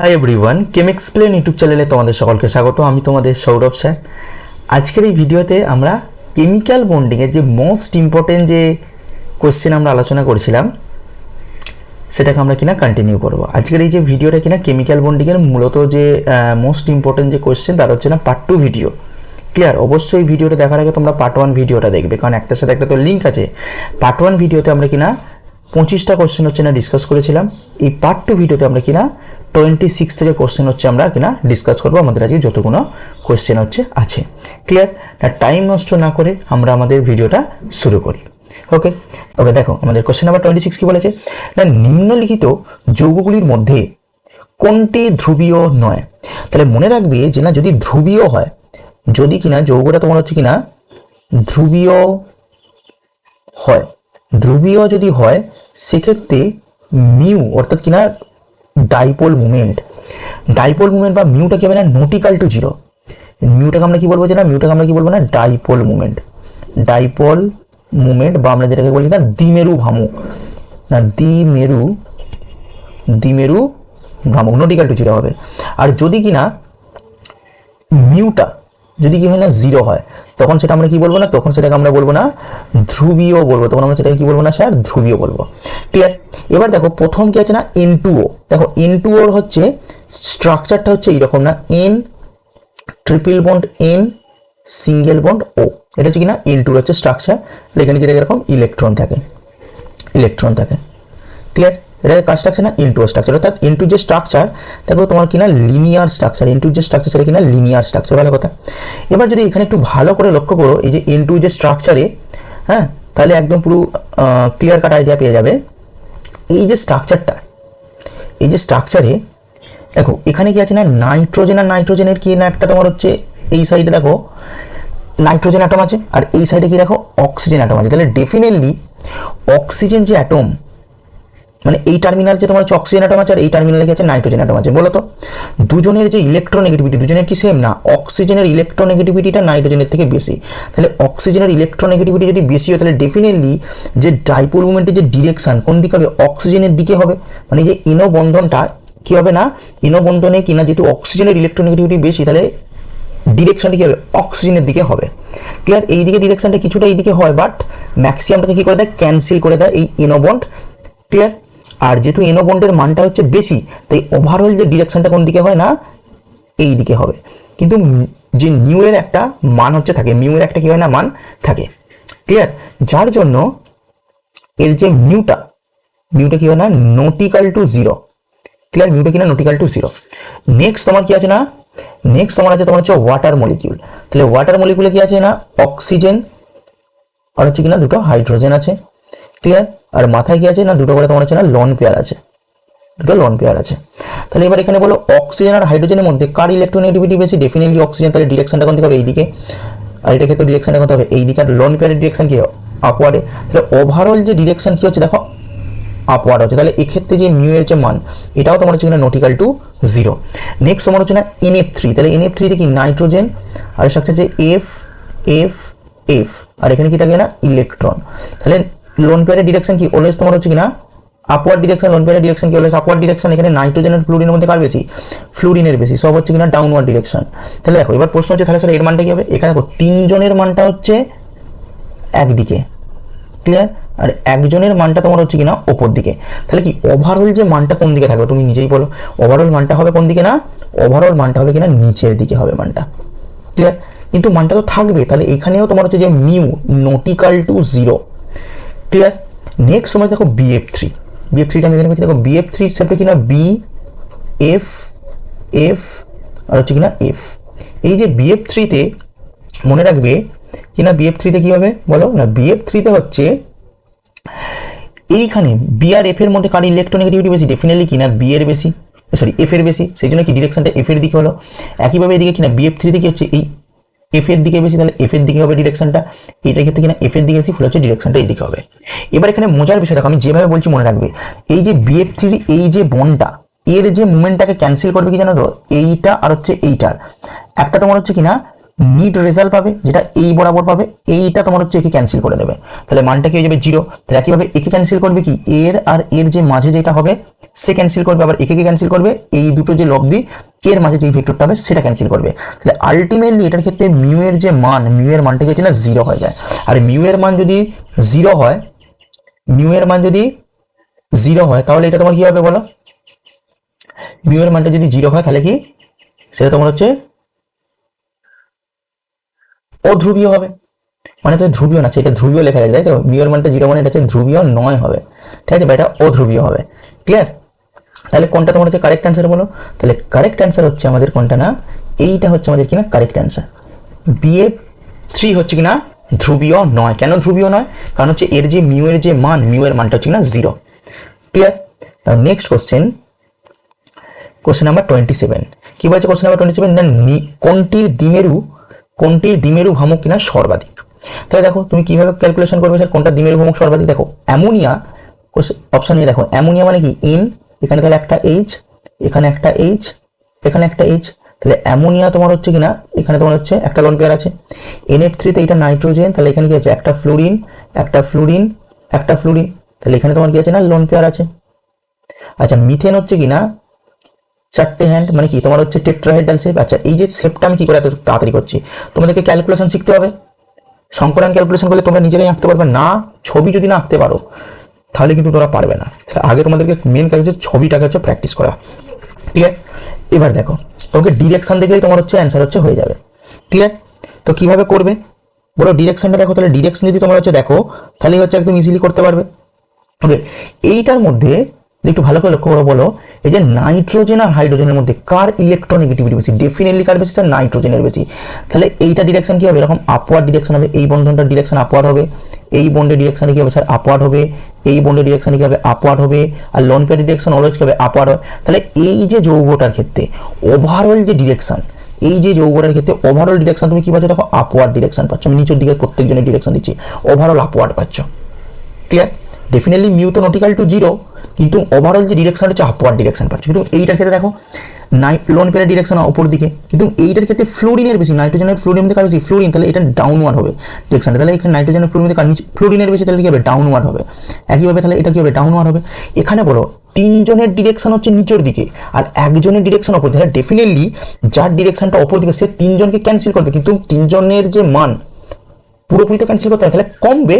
Hi everyone, কেম explain YouTube চ্যানেলে তোমাদের সকলকে স্বাগত। আমি তোমাদের সৌরভ স্যার। আজকের এই ভিডিওতে আমরা কেমিক্যাল বন্ডিংয়ের যে মোস্ট ইম্পর্টেন্ট যে কোয়েশ্চেন আমরা আলোচনা করেছিলাম সেটাকে আমরা কিনা কন্টিনিউ করব। আজকের এই যে ভিডিওটা কিনা কেমিক্যাল বন্ডিংয়ের মূলত যে মোস্ট ইম্পর্টেন্ট যে কোয়েশ্চেন তার হচ্ছে না পার্ট 2 ভিডিও। ক্লিয়ার? অবশ্যই ভিডিওটা দেখার আগে তোমরা পার্ট 1 ভিডিওটা দেখবে, কারণ একটার সাথে একটা তো লিঙ্ক আছে। পার্ট 1 ভিডিওতে আমরা কিনা 25টা কোশ্চেন হচ্ছে না ডিসকাস করেছিলাম। এই পার্ট 2 ভিডিওতে আমরা কিনা 26 থেকে কোশ্চেন হচ্ছে আমরা কিনা ডিসকাস করবো। আমাদের আজকে যতগুলো কোশ্চেন হচ্ছে আছে। ক্লিয়ার? না টাইম নষ্ট না করে আমরা আমাদের ভিডিওটা শুরু করি। ওকে ওকে দেখো, আমাদের কোশ্চেন নাম্বার 26 কি বলেছে না, নিম্নলিখিত যৌগগুলির মধ্যে কোনটি ধ্রুবীয় নয়। তাহলে মনে রাখবে যে না, যদি ধ্রুবীয় হয়, যদি কিনা যৌগটা তোমার হচ্ছে কিনা ধ্রুবীয় হয়, ধ্রুবীয় যদি হয় সেক্ষেত্রে মিউ অর্থাৎ কিনা ডাইপোল মুভমেন্ট বা মিউটা কি হবে না, নটিক্যাল টু জিরো। মিউটাকে আমরা কি বলবো যে না, মিউটাকে আমরা কি বলবো না, ডাইপোল মুভমেন্ট বা আমরা যেটাকে বলি না দ্বিমেরু ভ্রামক, না দ্বিমেরু ভ্রামক নটিক্যাল টু জিরো হবে। আর যদি কিনা মিউটা যদি কি হয় না জিরো হয়, তখন সেটা আমরা কি বলবো না, তখন সেটাকে আমরা বলবো না ধ্রুবীয় বলবো, তখন আমরা সেটাকে কি বলবো না স্যার, ধ্রুবীয় বলবো। ক্লিয়ার? এবার দেখো প্রথম কি আছে না, N2O। দেখো N2O হচ্ছে স্ট্রাকচারটা হচ্ছে এইরকম না, N triple bond N single bond O। এটা হচ্ছে কিনা N2 হচ্ছে স্ট্রাকচার। এখানে কি থাকে, এরকম ইলেকট্রন থাকে। ক্লিয়ার? এটা কনস্ট্রাকশন না N2 স্ট্রাকচার, অর্থাৎ N2 যে স্ট্রাকচার দেখো তোমার কিনা লিনিয়ার স্ট্রাকচার। N2 যে স্ট্রাকচার সেটা কিনা লিনিয়ার স্ট্রাকচার। ভালো কথা। এবার যদি এখানে একটু ভালো করে লক্ষ্য করো এই যে N2 যে স্ট্রাকচারে, হ্যাঁ, তাহলে একদম পুরো ক্লিয়ার কাট আইডিয়া পেয়ে যাবে। এই যে স্ট্রাকচারে দেখো এখানে কি আছে না, নাইট্রোজেন আর নাইট্রোজেনের কি না একটা তোমার হচ্ছে এই সাইডে দেখো নাইট্রোজেন অ্যাটম আছে, আর এই সাইডে কি দেখো অক্সিজেন অ্যাটম আছে। তাহলে ডেফিনেটলি অক্সিজেন যে অ্যাটম, মানে এই টার্মিনাল যে তোমার হচ্ছে অক্সিজেন অ্যাটম আছে, আর এই টার্মিনালে কি আছে নাইট্রোজেন অ্যাটম আছে। বলো তো দুজনের যে ইলেকট্রোনেগেটিভিটি, দুজনের কি সেম না? অক্সিজেনের ইলেকট্রোনেগেটিভিটিটা নাইট্রোজেনের থেকে বেশি। তাহলে অক্সিজেনের ইলেকট্রোনেগেটিভিটি যদি বেশি হয়, তাহলে ডেফিনেটলি যে ডাইপোল মুভমেন্টের যে ডিরেকশন কোন দিকে হবে, অক্সিজেনের দিকে হবে। মানে যে ইনো বন্ধনটা কি হবে না, ইনো বন্ধনে কিনা যেহেতু অক্সিজেনের ইলেকট্রোনেগেটিভিটি বেশি, তাহলে ডিরেকশনটা কি হবে, অক্সিজেনের দিকে হবে। ক্লিয়ার? এই দিকে ডিরেকশনটা কিছুটা এই দিকে হয়, বাট ম্যাক্সিমামটাকে কি করে দেয়, ক্যান্সেল করে দেয় এই ইনো বন্ড। ক্লিয়ার? আর যেহেতু এনো বন্ডের মানটা হচ্ছে বেশি, তাই ওভারঅল যে ডিরেকশনটা কোন দিকে হয় না, এই দিকে হবে। কিন্তু যে নিউ এর একটা মান হচ্ছে থাকে, মিউ এর একটা কি হয় না, মান থাকে। ক্লিয়ার? যার জন্য এর যে মিউটা কি হয় না, নটিক্যাল টু জিরো। ক্লিয়ার? মিউটা কিনা নটিক্যাল টু জিরো। নেক্সট তোমার কি আছে না, নেক্সট তোমার আছে তোমার হচ্ছে ওয়াটার মলিকিউল। তাহলে ওয়াটার মলিকিউলে কি আছে না, অক্সিজেন আর হচ্ছে কিনা দুটো হাইড্রোজেন আছে। ক্লিয়ার? আর মাথায় কি আছে না, দুটো করে তোমার হচ্ছে না লন পেয়ার আছে, দুটো লন পেয়ার আছে। তাহলে এবার এখানে বলো অক্সিজেন আর হাইড্রোজেনের মধ্যে কার ইলেকট্রোনেগেটিভিটি বেশি? Definitely oxygen. তাহলে ডিরেকশনটা কোন দিকে হবে, এইদিকে। আর এটা ক্ষেত্রে ডিরেকশনটা কোন হবে, এইদিকে। আর লন পেয়ারের ডিরেকশন কি আপওয়ার্ডে। তাহলে ওভারঅল যে ডিরেকশন কি হচ্ছে দেখো, আপওয়ার্ড হচ্ছে। তাহলে এক্ষেত্রে যে মিউ এর যে মান, এটাও তোমার হচ্ছে কিনা নটিক্যাল টু জিরো। নেক্সট তোমার হচ্ছে না NF3। তাহলে NF3 তে কি নাইট্রোজেন, আর স্ট্রাকচার যে F, আর এখানে কি থাকে না, ইলেকট্রন। তাহলে লোন পেয়ারের ডিরেকশন কি অলওয়েজ তোমার হচ্ছে কিনা আপওয়ার্ড ডিরেকশন। লোন পেয়ারের ডিরেকশন কি অলওয়েজ আপওয়ার্ড ডিরেকশন। এখানে নাইট্রোজেন আর ফ্লুরিনের মধ্যে কার বেশি, ফ্লুরিনের বেশি। সব হচ্ছে কিনা ডাউনওয়ার্ড ডিরেকশন। তাহলে দেখো এবার প্রশ্ন হচ্ছে তাহলে স্যার এর মানটা কি হবে। এখানে দেখো তিনজনের মানটা হচ্ছে একদিকে। ক্লিয়ার? আর একজনের মানটা তোমার হচ্ছে কিনা ওপর দিকে। তাহলে কি ওভারঅল যে মানটা কোন দিকে থাকবে, তুমি নিজেই বলো। ওভারঅল মানটা হবে কোন দিকে না, ওভারঅল মানটা হবে কিনা নিচের দিকে হবে মানটা। ক্লিয়ার? কিন্তু মানটা তো থাকবে। তাহলে এখানেও তোমার হচ্ছে যে mu not equal to zero. Clear? Next সময় দেখো BF3টা আমি এখানে বলছি। দেখো BF3 হিসাবে কিনা BF আর হচ্ছে কিনা F। এই যে BF3-তে মনে রাখবে কিনা, BF3-তে কি হবে বলো না, BF3-তে হচ্ছে এইখানে বি আর এফ এর মধ্যে কার ইলেকট্রোনেগেটিভিটি বেশি, ডেফিনেটলি কিনা বি এর বেশি, সরি এফ এর বেশি। সেই জন্য কি ডিরেকশনটা এফ এর দিকে হলো। একইভাবে এদিকে কিনা BF3-তে কি হচ্ছে, এই এফ এর দিকে বেশি, তাহলে এফ এর দিকে হবে ডিরেকশনটা। এইটার ক্ষেত্রে কিনা এফ এর দিকে বেশি, ফলে হচ্ছে ডিরেকশনটা এইদিকে হবে। এবার এখানে মজার বিষয় দেখো, আমি যেভাবে বলছি মনে রাখবে। এই যে BF3 এই যে বন্ডটা, এর যে মুভমেন্টটাকে ক্যান্সেল করবে কি জানো তো, এইটা আর হচ্ছে এইটার একটা তোমার হচ্ছে কিনা নিট রেজাল্ট পাবে যেটা এই বরাবর পাবে, এইটা তোমার হচ্ছে একে ক্যান্সেল করে দেবে, তাহলে মানটা কি হয়ে যাবে 0। তাহলে একইভাবে একে ক্যান্সেল করবে কি, এর আর এর যে মাঝে যেটা হবে সে ক্যান্সেল করবে, আবার একে ক্যান্সেল করবে, এই দুটো যে লব্ধি এর মাঝে যে ভেক্টরটা হবে সেটা ক্যান্সেল করবে। তাহলে আলটিমেটলি এটার ক্ষেত্রে মিউ এর যে মান, মিউ এর মানটা কি হচ্ছে না 0 হয়ে যায়। আর মিউ এর মান যদি 0 হয়, মিউ এর মান যদি 0 হয় তাহলে এটা তোমার কি হবে বলো, মিউ এর মানটা যদি 0 হয় তাহলে কি সেটা তোমার হচ্ছে অধ্রুবীয় হবে, মানে তো ধ্রুবীয় না, এটা ধ্রুবীয় লেখা যায়, তাই তো, মিউ এর মানটা 0 মানে এটা হচ্ছে ধ্রুবীয় নয় হবে, ঠিক আছে, বা এটা অধ্রুবীয় হবে। ক্লিয়ার? তাহলে কোনটা তোমার হচ্ছে কারেক্ট অ্যান্সার বলো? তাহলে কারেক্ট অ্যান্সার হচ্ছে আমাদের কোনটা না, এইটা হচ্ছে আমাদের কিনা কারেক্ট অ্যান্সার। BF3 হচ্ছে কিনা ধ্রুবীয় নয়। কেন ধ্রুবীয় নয়? কারণ হচ্ছে এর যে মিউ এর যে মান, মিউ এর মানটা হচ্ছে কিনা 0। Clear? Next question, question number 27। কি বলছে কোশ্চেন নাম্বার 27? না, কোনটির দ্বিমেরু ভ্রামক কিনা সর্বাধিক। তাহলে দেখো তুমি কিভাবে ক্যালকুলেশন করবে স্যার কোনটা দ্বিমেরু ভ্রামক সর্বাধিক। দেখো অ্যামোনিয়া, অপশন এ দেখো অ্যামোনিয়া মানে কি N, এখানে তাহলে একটা H, এখানে একটা H, এখানে একটা H, তাহলে অ্যামোনিয়া তোমার হচ্ছে কিনা এখানে তোমার হচ্ছে একটা লোন পেয়ার আছে। NF3 তে এটা নাইট্রোজেন, তাহলে এখানে কি আছে একটা ফ্লোরিন, একটা ফ্লোরিন, একটা ফ্লোরিন, তাহলে এখানে তোমার কি আছে না লোন পেয়ার আছে। আচ্ছা মিথেন হচ্ছে কিনা 4টে হ্যান্ড, মানে কি তোমার হচ্ছে টেট্রাহেড্রাল শেপ। আচ্ছা এই যে শেপটা আমি কি করে এত তাড়াতাড়ি করছি, তোমাদেরকে ক্যালকুলেশন শিখতে হবে। সংকলন ক্যালকুলেশন করলে তোমরা নিজেরাই আঁকতে পারবে না, ছবি যদি না আঁকতে পারো তাহলে কিন্তু তোমরা পারবে না। আগে তোমাদেরকে মেন কাজ হচ্ছে ছবিটাকে হচ্ছে প্র্যাকটিস করা। ঠিক আছে, এবার দেখো তোমাকে ডিরেকশন দেখলেই তোমার হচ্ছে অ্যান্সার হচ্ছে হয়ে যাবে। ক্লিয়ার? তো কিভাবে করবে বলো, ডিরেকশনটা দেখো, তাহলে ডিরেকশন যদি তোমরা হচ্ছে দেখো তাহলে হচ্ছে একদম ইজিলি করতে পারবে। ওকে, এইটার মধ্যে একটু ভালো করে লক্ষ্য করো, বলো এই যে নাইট্রোজেন আর হাইড্রোজেনের মধ্যে কার ইলেকট্রোনেগেটিভিটি বেশি? ডেফিনেটলি কার বেশি? স্যার নাইট্রোজেনের বেশি। তাহলে এইটা ডিরেকশন কি হবে, এরকম আপওয়ার্ড ডিরেকশন হবে, এই বন্ধনটার ডিরেকশন আপওয়ার্ড হবে, এই বন্ডের ডিরেকশনে কি হবে স্যার আপওয়ার্ড হবে, এই বন্ডের ডিরেকশনে কি হবে আপওয়ার্ড হবে, আর লোন পেয়ার ডিরেকশন অলওয়েজ কি হবে আপওয়ার্ড হবে। তাহলে এই যে যৌগটার ক্ষেত্রে ওভারঅল যে ডিরেকশন, এই যে যৌগটার ক্ষেত্রে ওভারঅল ডিরেকশন তুমি কি পাচ্ছ দেখো, আপওয়ার্ড ডিরেকশন পাচ্ছ। আমি নিচের দিকে প্রত্যেকজনের ডিরেকশন দিচ্ছি, ওভারঅল আপওয়ার্ড পাচ্ছ। ক্লিয়ার? ডেফিনেটলি মিউ তো নটিক্যাল টু 0, কিন্তু ওভারঅল যে ডিরেকশন হচ্ছে আপওয়ার্ড ডিরেকশন পাচ্ছ। কিন্তু এইটার ক্ষেত্রে দেখো লোন পেয়ারের ডিরেকশন অপর দিকে, কিন্তু এইটার ক্ষেত্রে ফ্লোরিনের বেশি, নাইট্রোজেনের ফ্লোরিন মধ্যে কার বেশি? ফ্লোরিন, তাহলে এটা ডাউনওয়ার্ড হবে ডিরেকশনটা। তাহলে এখানে নাইট্রোজেনের ফ্লোরিন মধ্যে কার নিচে ফ্লোরিনের বেশি, তাহলে কি হবে ডাউনওয়ার্ড হবে। একইভাবে তাহলে এটা কি হবে ডাউনওয়ার্ড হবে। এখানে বলো তিনজনের ডিরেকশন হচ্ছে নিচের দিকে আর একজনের ডিরেকশন অপর দিকে, ডেফিনেটলি যার ডিরেকশনটা অপর দিকে সে তিনজনকে ক্যান্সেল করবে, কিন্তু তিনজনের যে মান পুরোপুরি তো ক্যান্সেল করতে হবে, তাহলে কমবে।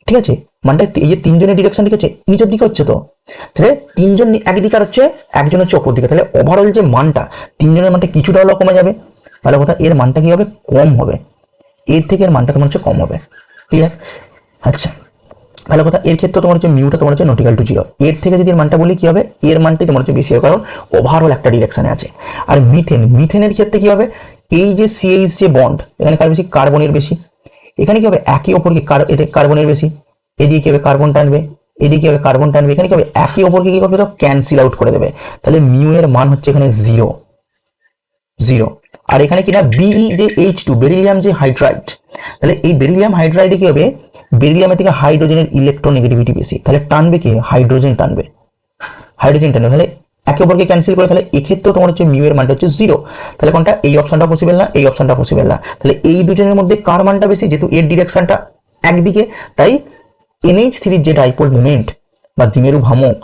ঠিক আছে, মানটা এই যে তিনজনের ডিরেকশন ঠিক আছে নিচের দিকে হচ্ছে, তো তাহলে তিনজন একদিকে আর হচ্ছে একজন হচ্ছে অপর দিকে, তাহলে ওভারঅল যে মানটা তিনজনের মানটা কিছুটা হলেও কমে যাবে। ভালো কথা, এর মানটা কি হবে কম হবে, এর থেকে এর মানটা তোমার হচ্ছে কম হবে। ক্লিয়ার? আচ্ছা ভালো কথা, এর ক্ষেত্রে তোমার হচ্ছে মিউটা তোমার হচ্ছে নটিক্যাল টু 0, এর থেকে যদি এর মানটা বলি কি হবে, এর মানটাই তোমার হচ্ছে বেশি হবে, কারণ ওভারঅল একটা ডিরেকশনে আছে। আর মিথেনের ক্ষেত্রে কি হবে, এই যে CH যে বন্ড এখানে কার বেশি? কার্বনের বেশি। এখানে কি হবে একে অপরকে কার্বনের বেশি, এদিকে কি হবে কার্বন টানবে, এদিকে হবে কার্বন টানবে, এখানে কি হবে একে অপরকে কি করবে তো ক্যান্সেল আউট করে দেবে। তাহলে মিউ এর মান হচ্ছে এখানে 0। আর এখানে কিনা বিই যে H2 বেরিলিয়াম যে হাইড্রাইড, তাহলে এই বেরিলিয়াম হাইড্রাইডে কি হবে, বেরিলিয়ামের থেকে হাইড্রোজেনের ইলেকট্রোনেগেটিভিটি বেশি, তাহলে টানবে কি হাইড্রোজেন টানবে, তাহলে একে অপরকে ক্যান্সেল করে, তাহলে এক্ষেত্রেও তোমার হচ্ছে মিউ এর মানটা হচ্ছে 0। তাহলে কোনটা, এই অপশনটা পসিবল না, এই অপশনটা পসিবল না। তাহলে এই দুজনের মধ্যে কার মানটা বেশি, যেহেতু এর ডিরেকশনটা একদিকে, তাই NH3 যে ডাইপোল মোমেন্ট বা দ্বিমেরু ভ্রামক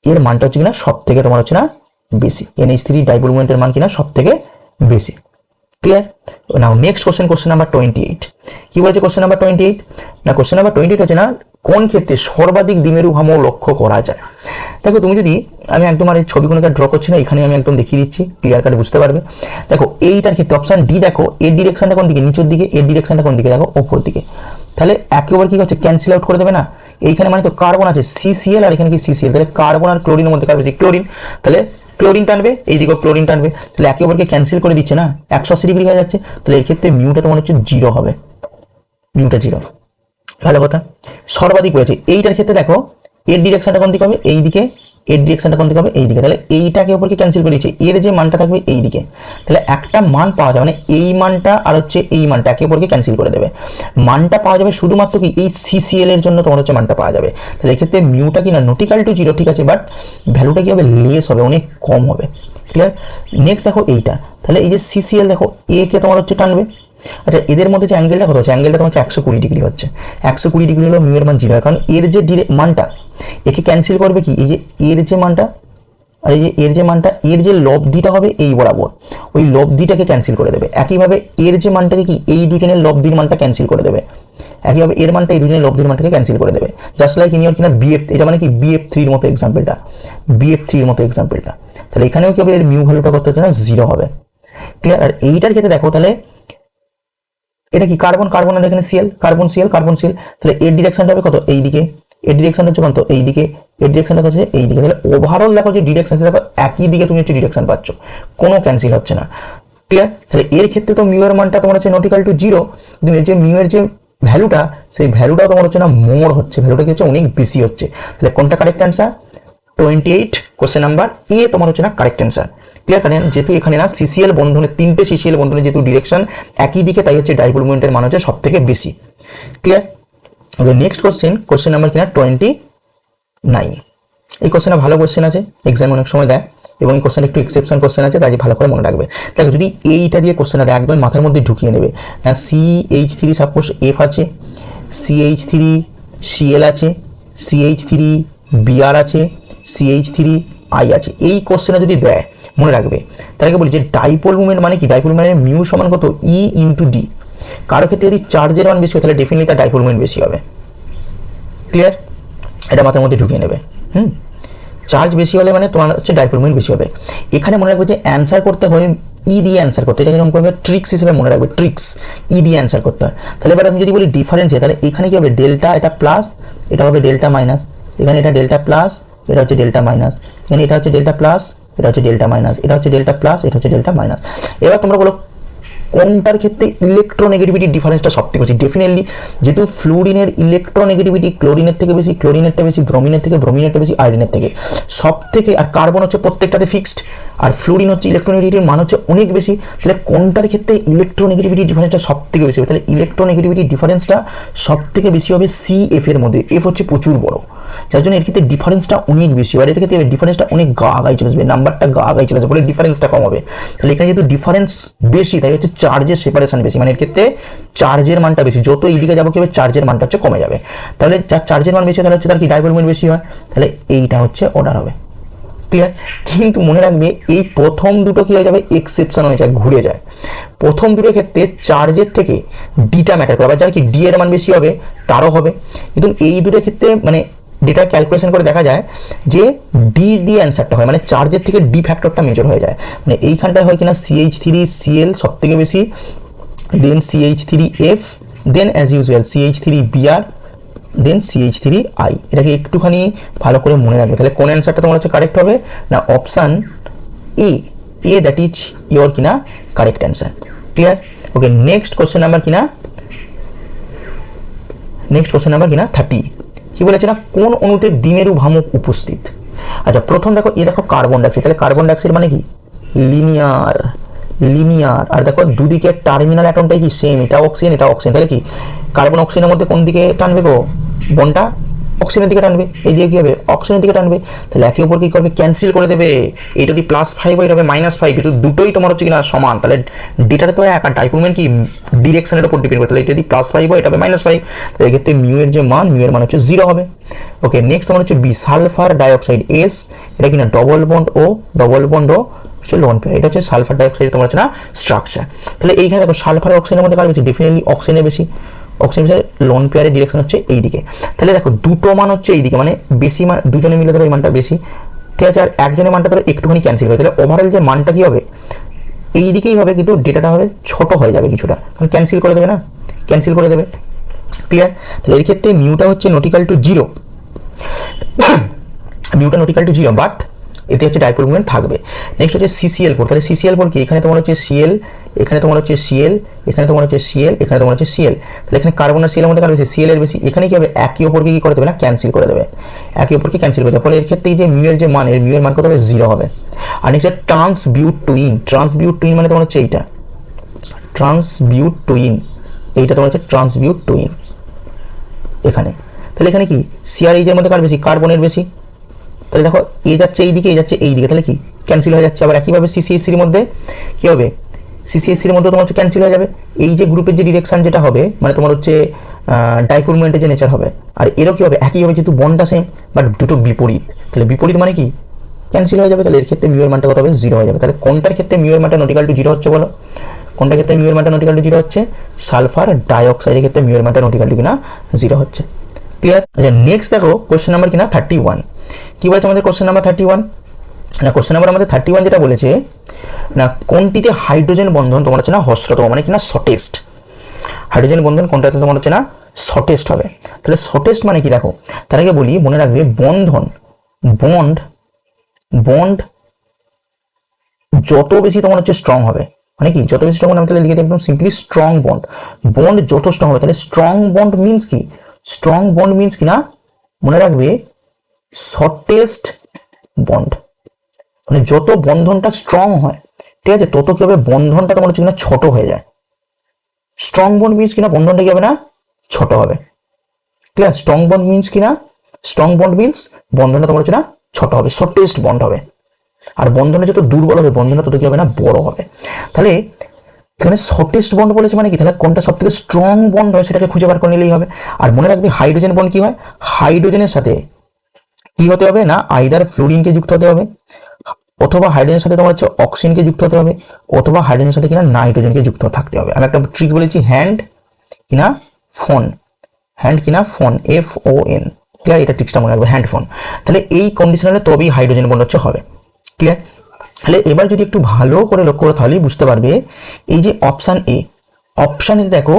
এর মানটা হচ্ছে কিনা সব থেকে তোমার হচ্ছে না বেশি, NH3 ডাইপোল মোমেন্টের মান কিনা সব থেকে বেশি। ক্লিয়ার? নাও নেক্সট কোশ্চেন নাম্বার 28। কি বলছে কোশ্চেন নাম্বার 28? না কোশ্চেন নাম্বার 28 হচ্ছে না কোন ক্ষেত্রে সর্বাধিক দ্বিমেরু ভ্রামক লক্ষ্য করা যায়। দেখো তুমি যদি, আমি একদম আর এই ছবিগুলোকে ড্র করছি না, এখানে আমি একদম দেখিয়ে দিচ্ছি, ক্লিয়ার কাট বুঝতে পারবে। দেখো এইটার ক্ষেত্রে অপশন ডি, দেখো এর ডিরেকশনটা কোন দিকে, নিচের দিকে, এর ডিরেকশনটা কোন দিকে দেখো ওপর দিকে, তাহলে একেবারে কি হচ্ছে ক্যান্সেল আউট করে দেবে না। এইখানে মানে তো কার্বন আছে CCl আর এখানে কি CCl, তাহলে কার্বন আর ক্লোরিনের মধ্যে কার বেশি? ক্লোরিন, তাহলে ক্লোরিন টানবে, এইদিকে ক্লোরিন টানবে, তাহলে একে অপরকে ক্যান্সেল করে দিচ্ছে না, 180 ডিগ্রি হয়ে যাচ্ছে। তাহলে এর ক্ষেত্রে মিউটা তোমার হচ্ছে 0 হবে, মিউটা 0। ভালো কথা, সর্বাধিক বলেছে। এইটার ক্ষেত্রে দেখো এর ডিরেকশনটা কোন দিকে হবে, এইদিকে, এর ডিরেকশনটা কোন দিকে হবে, এইদিকে, তাহলে এইটাকে উপরকে ক্যান্সেল করে দিচ্ছে, এর যে মানটা থাকবে এইদিকে, তাহলে একটা মান পাওয়া যাবে, মানে এই মানটা আর হচ্ছে এই মানটা একে উপরকে ক্যান্সেল করে দেবে, মানটা পাওয়া যাবে শুধুমাত্র কি এই CCl এর জন্য তোমার হচ্ছে মানটা পাওয়া যাবে। তাহলে এক্ষেত্রে মিউটা কি না নটিক্যাল টু 0 ঠিক আছে, বাট ভ্যালুটা কি হবে লেস হবে, অনেক কম হবে। ক্লিয়ার? নেক্সট দেখো এইটা, তাহলে এই যে সিসিএল দেখো এ কে তোমার হচ্ছে টানবে। আচ্ছা এদের মধ্যে যে অ্যাঙ্গেলটা কত হচ্ছে, অ্যাঙ্গেলটা তোমার হচ্ছে 120 ডিগ্রি হচ্ছে। 120 ডিগ্রি হলো মিউ এর মান 0 হয়, কারণ এর যে মানটা একে ক্যান্সেল করবে কি, এই যে এর যে মানটা আর এই যে এর যে মানটা, এর যে লব্ধিটা হবে এই বরাবর, ওই লব্ধিটাকে ক্যান্সেল করে দেবে। একইভাবে এর যে মানটাকে কি এই দুজনের লব্ধির মানটা ক্যান্সেল করে দেবে, একইভাবে এর মানটা এই দুজনের লব্ধির মানটাকে ক্যান্সেল করে দেবে। জাস্ট লাইক ইন ইওর কিনা বিএফ, এটা মানে কি BF3 এর মতো এক্সাম্পলটা, BF3 এর মতো এক্সাম্পলটা। তাহলে এখানেও কি হবে, এর মিউ ভ্যালুটা কত হচ্ছে না 0 হবে। ক্লিয়ার? আর এইটার ক্ষেত্রে দেখো তাহলে এটা কি কার্বন, কার্বন আর এখানে CL, carbon CL, carbon CL, তাহলে এর ডিরেকশনটা হবে কত এই দিকে, এর ডিরেকশন হচ্ছে কত এই দিকে, এর ডিরেকশনটা হচ্ছে এই দিকে। তাহলে ওভারঅল দেখো যে ডিরেকশন দেখো একই দিকে তুমি হচ্ছে ডিরেকশন পাচ্ছ, কোনো ক্যান্সেল হচ্ছে না। ক্লিয়ার? তাহলে এর ক্ষেত্রে তো মিউ এর মানটা তোমার হচ্ছে নট ইকুয়াল টু 0, কিন্তু এর যে মিউ এর যে ভ্যালুটা, সেই ভ্যালুটাও তোমার হচ্ছে না মোর হচ্ছে, ভ্যালুটা কি হচ্ছে অনেক বেশি হচ্ছে। তাহলে কোনটা correct answer? 28 question number A তোমার হচ্ছে না কারেক্ট অ্যান্সার। ক্লিয়ার? কারণ যেহেতু এখানে না সিসিএল বন্ধনের, তিনটে সিসিএল বন্ধনের যেহেতু ডিরেকশন একই দিকে, তাই হচ্ছে ডাইপোল মোমেন্টের মান হচ্ছে সব থেকে বেশি। ক্লিয়ার? ওকে, নেক্সট কোশ্চেন নাম্বার কিনা 29। এই কোশ্চেনটা ভালো কোশ্চেন আছে, এক্সাম অনেক সময় দেয়, এবং এই কোশ্চেন একটু এক্সেপশন কোশ্চেন আছে, তাই ভালো করে মনে রাখবে। দেখো যদি এইটা দিয়ে কোশ্চেনটা দেয় একদম মাথার মধ্যে ঢুকিয়ে নেবে না। CH3 সাপোজ এফ আছে, CH3 CL আছে, CH3 BR আছে, CH3 I আছে। এই কোশ্চেনটা যদি দেয় মনে রাখবে, তাহলে বলি যে ডাইপোল মুভমেন্ট মানে কি, ডাইপোল মুভমেন্টের মিউ সমান কত E ইন্টু ডি। কারো ক্ষেত্রে যদি চার্জের মান বেশি হয় তাহলে ডেফিনেটলি তার ডাইপোল মুভমেন্ট বেশি হবে। ক্লিয়ার? এটা মাথার মধ্যে ঢুকিয়ে নেবে। চার্জ বেশি হলে মানে তোমার হচ্ছে ডাইপোল মোমেন্ট বেশি হবে। এখানে মনে রাখবে যে অ্যান্সার করতে হয় ই দিয়ে অ্যান্সার করতে, এটা কিরকম করবে ট্রিক্স হিসেবে মনে রাখবে, ট্রিক্স ই দিয়ে অ্যান্সার করতে হয়। তাহলে এবার আমি যদি বলি ডিফারেন্স, তাহলে এখানে কি হবে ডেল্টা, এটা প্লাস, এটা হবে ডেল্টা মাইনাস, এখানে এটা ডেল্টা প্লাস, এটা হচ্ছে ডেল্টা মাইনাস, এখানে এটা হচ্ছে ডেল্টা প্লাস, এটা হচ্ছে ডেল্টা মাইনাস, এটা হচ্ছে ডেল্টা প্লাস, এটা হচ্ছে ডেল্টা মাইনাস। এবার তোমরা বলো কোনটার ক্ষেত্রে ইলেকট্রোনেগেটিভিটির ডিফারেন্সটা সব থেকে বেশি? ডেফিনেটলি যেহেতু ফ্লুরিনের ইলেকট্রোনেগেটিভিটি ক্লোরিনের থেকে বেশি, ক্লোরিনেরটা বেশি ব্রোমিনের থেকে, ব্রোমিনেরটা বেশি আয়োডিনের থেকে সব থেকে, আর কার্বন হচ্ছে প্রত্যেকটাতে ফিক্সড, আর ফ্লুরিন হচ্ছে ইলেকট্রোনেগেটিভিটির মান হচ্ছে অনেক বেশি। তাহলে কোনটার ক্ষেত্রে ইলেকট্রোনেগেটিভিটির ডিফারেন্সটা সব থেকে বেশি হবে? তাহলে ইলেকট্রোনেগেটিভিটির ডিফারেন্সটা সব থেকে বেশি হবে CF এর মধ্যে। এফ হচ্ছে প্রচুর বড়, যার জন্য এর ক্ষেত্রে ডিফারেন্সটা অনেক বেশি। আর এর ক্ষেত্রে ডিফারেন্সটা অনেক গা আগাই চলে আসবে, নাম্বারটা গা আগাই চলে আসবে, বলে ডিফারেন্সটা কম হবে। তাহলে এখানে যেহেতু ডিফারেন্স বেশি, তাই হচ্ছে চার্জের সেপারেশন বেশি, মানে এর ক্ষেত্রে চার্জের মানটা বেশি। যত এইদিকে যাবো কি হবে, চার্জের মানটা হচ্ছে কমে যাবে। তাহলে যার চার্জের মান বেশি তাহলে হচ্ছে তার কি ডাইপোল মোমেন্ট বেশি হয়, তাহলে এইটা হচ্ছে অর্ডার হবে। ক্লিয়ার? কিন্তু মনে রাখবে এই প্রথম দুটো কি হয়ে যাবে, এক্সেপশন হয়ে যায়, ঘুরে যায়। প্রথম দুটোর ক্ষেত্রে চার্জের থেকে ডিটা ম্যাটার করে, আবার যার কি ডি এর মান বেশি হবে তারও হবে। কিন্তু এই দুটোর ক্ষেত্রে মানে ডেটা ক্যালকুলেশন করে দেখা যায় যে ডি অ্যান্সারটা হয়, মানে চার্জের থেকে ডি ফ্যাক্টরটা মেজর হয়ে যায়। মানে এইখানটায় হয় কিনা CH3CL সব থেকে বেশি, দেন CH3F, দেন অ্যাজ ইউজুয়াল CH3BR, দেন CH3I। এটাকে একটুখানি ভালো করে মনে রাখবে। তাহলে কোন অ্যান্সারটা তোমার হচ্ছে কারেক্ট হবে না, option A that is your কিনা কারেক্ট অ্যান্সার। ক্লিয়ার? ওকে, নেক্সট কোশ্চেন নাম্বার কিনা 30। কি বলেছে না, কোন অণুতে দ্বিমেরু ভ্রামক উপস্থিত? আচ্ছা প্রথম দেখো, এ দেখো কার্বন ডাইঅক্সাইড, তাহলে কার্বন ডাইঅক্সাইড মানে কি লিনিয়ার, আর দেখো দুদিকে টার্মিনাল অ্যাটমটাই কি সেম, এটা অক্সিজেন, এটা অক্সিজেন। তাহলে কি কার্বন অক্সিজেনের মধ্যে কোন দিকে টানবে গো, বনটা অক্সিজেনের দিকে টানবে, এই দিকে কি হবে অক্সিজেনের দিকে টানবে। তাহলে একে অপর কি করবে, ক্যান্সেল করে দেবে। এইটা যদি +5 হয়, এটা হবে -5, কিন্তু দুটোই তোমার হচ্ছে কিনা সমান। তাহলে ডেটাটা তো এক, আর ডাইপোল মোমেন্ট কি ডিরেকশনের উপর ডিপেন্ড করে। তাহলে এটা যদি +5 হয়, এটা হবে -5। তাহলে এক্ষেত্রে মিউ এর যে মান, মিউ এর মান হচ্ছে 0 হবে। ওকে, নেক্সট তোমার হচ্ছে বি, সালফার ডাইঅক্সাইড S, এটা কিনা ডবল বন্ড ও হচ্ছে লোন পেয়ার। এটা হচ্ছে সালফার ডাইঅক্সাইড তোমার হচ্ছে না স্ট্রাকচার। তাহলে এইখানে দেখো সালফার অক্সিজেনের মধ্যে কার বেশি, ডেফিনেটলি অক্সিজেনের বেশি, অক্সিজেন লোন পেয়ারের ডিরেকশন হচ্ছে এইদিকে। তাহলে দেখো দুটো মান হচ্ছে এইদিকে, মানে বেশি মান দুজনে মিলে ধরো এই মানটা বেশি, ঠিক আছে, আর একজনের মানটা ধরো একটুখানি ক্যান্সেল হবে। তাহলে ওভারঅল যে মানটা কি হবে এইদিকেই হবে, কিন্তু ডেটাটা হবে ছোট হয়ে যাবে কিছুটা, কারণ ক্যান্সেল করে দেবে না, ক্যান্সেল করে দেবে। ক্লিয়ার? তাহলে এর ক্ষেত্রে মিউটা হচ্ছে নট ইকুয়াল টু 0, মিউটা নট ইকুয়াল টু 0, বাট এতে হচ্ছে ডাইপোল মোমেন্ট থাকবে। নেক্সট হচ্ছে CCl4। তাহলে CCl4 কি, এখানে তোমার হচ্ছে Cl, এখানে তোমার হচ্ছে Cl, এখানে তোমার হচ্ছে Cl, এখানে তোমার হচ্ছে Cl। তাহলে এখানে কার্বন আর Cl এর মধ্যে কার বেশি, Cl এর বেশি। এখানে কি হবে, একে অপরকে কি করে দেবে না, ক্যান্সেল করে দেবে, একে অপরকে ক্যান্সেল করে দেবে। ফলে এর ক্ষেত্রে এই যে মিউ এর যে মান, এর মিউ এর মান কত হবে, 0 হবে। আর নেক্সট ট্রান্সবিউটুইন, ট্রান্সবিউটুইন মানে তোমার হচ্ছে এইটা ট্রান্সবিউটুইন, এইটা তোমার হচ্ছে ট্রান্সবিউটুইন এখানে। তাহলে এখানে কি CrH এর মধ্যে কার বেশি, কার্বনের বেশি। তাহলে দেখো এ যাচ্ছে এইদিকে, এ যাচ্ছে এইদিকে, তাহলে কি ক্যান্সেল হয়ে যাচ্ছে। আবার একইভাবে সিসিএসসির মধ্যে কী হবে, সিসিএসসির মধ্যে তোমার হচ্ছে ক্যান্সেল হয়ে যাবে। এই যে গ্রুপের যে ডিরেকশন যেটা হবে মানে তোমার হচ্ছে ডাইপোল মোমেন্টের যে নেচার হবে, আর এরও কী হবে, একই হবে, যেহেতু বন্ডটা সেম বাট দুটো বিপরীত, তাহলে বিপরীত মানে কি ক্যান্সেল হয়ে যাবে। তাহলে এর ক্ষেত্রে মিউ এর মানটা কত হবে, 0 হয়ে যাবে। তাহলে কোনটার ক্ষেত্রে মিউ এর মানটা নট ইকুয়াল টু 0 হচ্ছে বলো, কোনটার ক্ষেত্রে মিউ এর মানটা নট ইকুয়াল টু 0 হচ্ছে, সালফার ডাইঅক্সাইডের ক্ষেত্রে মিউ এর মানটা নট ইকুয়াল টু কিনা 0 হচ্ছে। ক্লিয়ার? আচ্ছা নেক্সট দেখো কোশ্চেন নাম্বার কিনা 31। কি বলছে আমাদের কোশ্চেন নাম্বার 31 না, কোশ্চেন নাম্বার আমাদের 31 যেটা বলেছে না, কোনটিতে হাইড্রোজেন বন্ধন তোমার হচ্ছে না হ্রস্বতম মানে কিনা শর্টেস্ট, হাইড্রোজেন বন্ধন কোনটাতে তোমার হচ্ছে না শর্টেস্ট হবে। তাহলে শর্টেস্ট মানে কি দেখো, তার আগে বলি মনে রাখবে বন্ধন বন্ড বন্ড যত বেশি তোমার হচ্ছে স্ট্রং হবে, মানে কি যত বেশি স্ট্রং হবে, আমি তাহলে লিখে দিই একদম সিম্পলি স্ট্রং বন্ড, বন্ড যত স্ট্রং হবে, তাহলে স্ট্রং বন্ড মিন্স কি, স্ট্রং বন্ড মিন্স কি না মনে রাখবে শর্টেস্ট বন্ড, মানে যত বন্ধনটা স্ট্রং হয় ঠিক আছে তত কি হবে বন্ধনটা তোমার হচ্ছে কিনা ছোট হয়ে যায়। স্ট্রং বন্ড মিন্স কিনা বন্ধনটা কি হবে না ছোট হবে। ক্লিয়ার? স্ট্রং বন্ড মিন্স কিনা, স্ট্রং বন্ড মিন্স বন্ধনটা তোমার হচ্ছে না ছোট হবে, শর্টেস্ট বন্ড হবে। আর বন্ধনে যত দুর্বল হবে বন্ধনটা তত কি হবে না বড় হবে। তাহলে এখানে শর্টেস্ট বন্ড বলেছে মানে কি, তাহলে কোনটা সব থেকে স্ট্রং বন্ড হয় সেটাকে খুঁজে বার করে নিলেই হবে। আর মনে রাখবে হাইড্রোজেন বন্ড কি হয়, হাইড্রোজেনের সাথে কি হতে হবে না আইদার ফ্লোরিনকে যুক্ত হতে হবে, অথবা হাইড্রোজেনের সাথে তোমার হচ্ছে অক্সিজেনকে যুক্ত হতে হবে, অথবা হাইড্রোজেনের সাথে কিনা নাইট্রোজেনকে যুক্ত থাকতে হবে। আমি একটা ট্রিক বলেছি হ্যান্ড কিনা ফোন, হ্যান্ড কিনা ফোন FON। ক্লিয়ার? এটা ট্রিক্সটা মনে রাখবে, হ্যান্ড ফোন। তাহলে এই কন্ডিশনালে তবেই হাইড্রোজেন বন্ড হচ্ছে হবে। ক্লিয়ার? তাহলে এবার যদি একটু ভালো করে লক্ষ্য করো তাহলেই বুঝতে পারবে এই যে অপশান এ, অপশান এ দেখো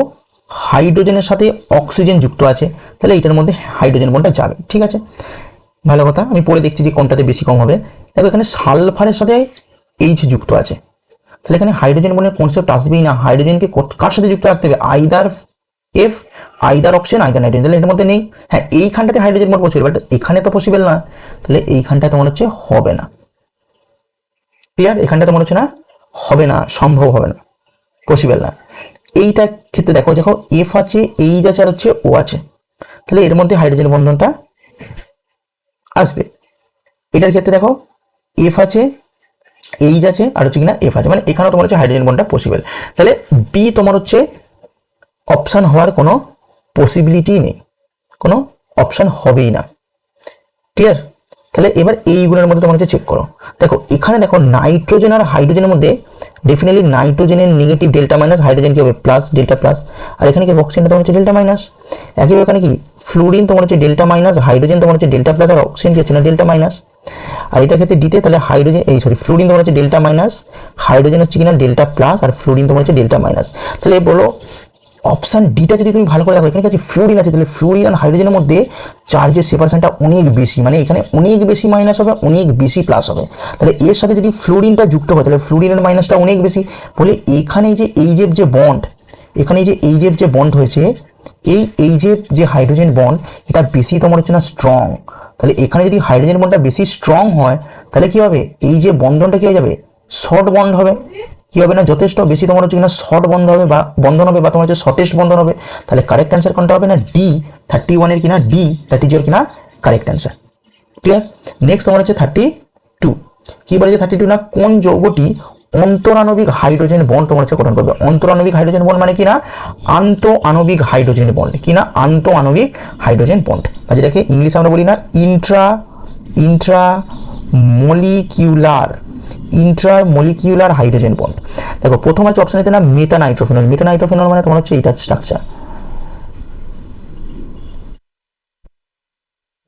হাইড্রোজেনের সাথে অক্সিজেন যুক্ত আছে, তাহলে এটার মধ্যে হাইড্রোজেন বন্ডটা যাবে। ঠিক আছে, ভালো কথা। আমি পরে দেখছি যে কোনটাতে বেশি কম হবে। দেখো এখানে সালফারের সাথে H যুক্ত আছে, তাহলে এখানে হাইড্রোজেন বন্ডের কনসেপ্ট আসবেই না। হাইড্রোজেনকে কার সাথে যুক্ত রাখতে হবে, either F, either oxygen, either nitrogen. তাহলে এর মধ্যে নেই। হ্যাঁ এইখানটাতে হাইড্রোজেন বন্ড পসিবল, বাট এখানে তো পসিবল না, তাহলে এইখানটায় তোমার হচ্ছে হবে না। ক্লিয়ার? এখানটাতে মনে হচ্ছে না হবে না, সম্ভব হবে না, পসিবল না। এইটার ক্ষেত্রে দেখো দেখো F আছে, H আছে আর হচ্ছে O আছে, তাহলে এর মধ্যে হাইড্রোজেন বন্ধনটা আসবে। এটার ক্ষেত্রে দেখো F আছে, H আছে আর হচ্ছে কিনা F আছে, মানে এখানেও তোমার হচ্ছে হাইড্রোজেন বন্ডটা পসিবল। তাহলে বি তোমার হচ্ছে অপশন হওয়ার কোনো পসিবিলিটি নেই, কোনো অপশন হবেই না। ক্লিয়ার? তাহলে এবার এইগুলোর মধ্যে তোমার হচ্ছে চেক করো। দেখো এখানে দেখো নাইট্রোজেন আর হাইড্রোজেনের মধ্যে ডেফিনেটলি নাইট্রোজেনের নেগেটিভ ডেল্টা মাইনাস, হাইড্রোজেন কি হবে প্লাস ডেল্টা প্লাস, আর এখানে কি অক্সিজেন তোমার হচ্ছে ডেল্টা মাইনাস। একইভাবে এখানে কি ফ্লোরিন তোমার হচ্ছে ডেল্টা মাইনাস, হাইড্রোজেন তোমার হচ্ছে ডেল্টা প্লাস, আর অক্সিজেন কি হচ্ছে না ডেল্টা মাইনাস। আর এটার ক্ষেত্রে দিতে তাহলে হাইড্রোজেন ফ্লোরিন তোমার হচ্ছে ডেল্টা মাইনাস, হাইড্রোজেন হচ্ছে কিনা ডেল্টা প্লাস, আর ফ্লোরিন তোমার হচ্ছে ডেল্টা মাইনাস। তাহলে বলো অপশন ডিটা যদি তুমি ভালো করে দেখো, এখানে কাছে ফ্লোরিন আছে, তাহলে ফ্লোরিন আর হাইড্রোজেনের মধ্যে চার্জের সেপারেশনটা অনেক বেশি, মানে এখানে অনেক বেশি মাইনাস হবে, অনেক বেশি প্লাস হবে। তাহলে এর সাথে যদি ফ্লোরিনটা যুক্ত হয় তাহলে ফ্লোরিনের মাইনাসটা অনেক বেশি। বলে এখানে যে এইজেব যে বন্ড, এখানে যে এইজেব যে বন্ড হয়েছে, এইজেব যে হাইড্রোজেন বন্ড এটা বেশি তোমার হচ্ছে না স্ট্রং। তাহলে এখানে যদি হাইড্রোজেন বন্ডটা বেশি স্ট্রং হয় তাহলে কি হবে, এই যে বন্ধনটা কি হয়ে যাবে শর্ট বন্ড হবে। কি হবে না যথেষ্ট বেশি তোমার হচ্ছে কিনা শর্ট বন্ধ হবে বা বন্ধন হবে, বা তোমার হচ্ছে শর্টেস্ট বন্ধন হবে। তাহলে কারেক্ট অ্যান্সার কোনটা হবে না D31 এর কিনা D30 এর কিনা কারেক্ট অ্যান্সার। ক্লিয়ার? নেক্সট তোমার হচ্ছে 32। কি বলেছে 32 না, কোন যৌগটি অন্তরাণবিক হাইড্রোজেন বন্ড তোমার হচ্ছে গঠন করবে। অন্তরাণবিক হাইড্রোজেন বন্ড মানে কিনা আন্তঃ আণবিক হাইড্রোজেন বন্ড, কিনা আন্তঃ আণবিক হাইড্রোজেন বন্ড, বা যেটাকে ইংলিশে আমরা বলি না ইন্ট্রামলিকিউলার হাইড্রোজেন বন্ড। দেখো প্রথম আছে অপশন এতে না মেটানাইট্রোফেনল। মেটানাইট্রোফেনল মানে তোমার হচ্ছে এইটার স্ট্রাকচার,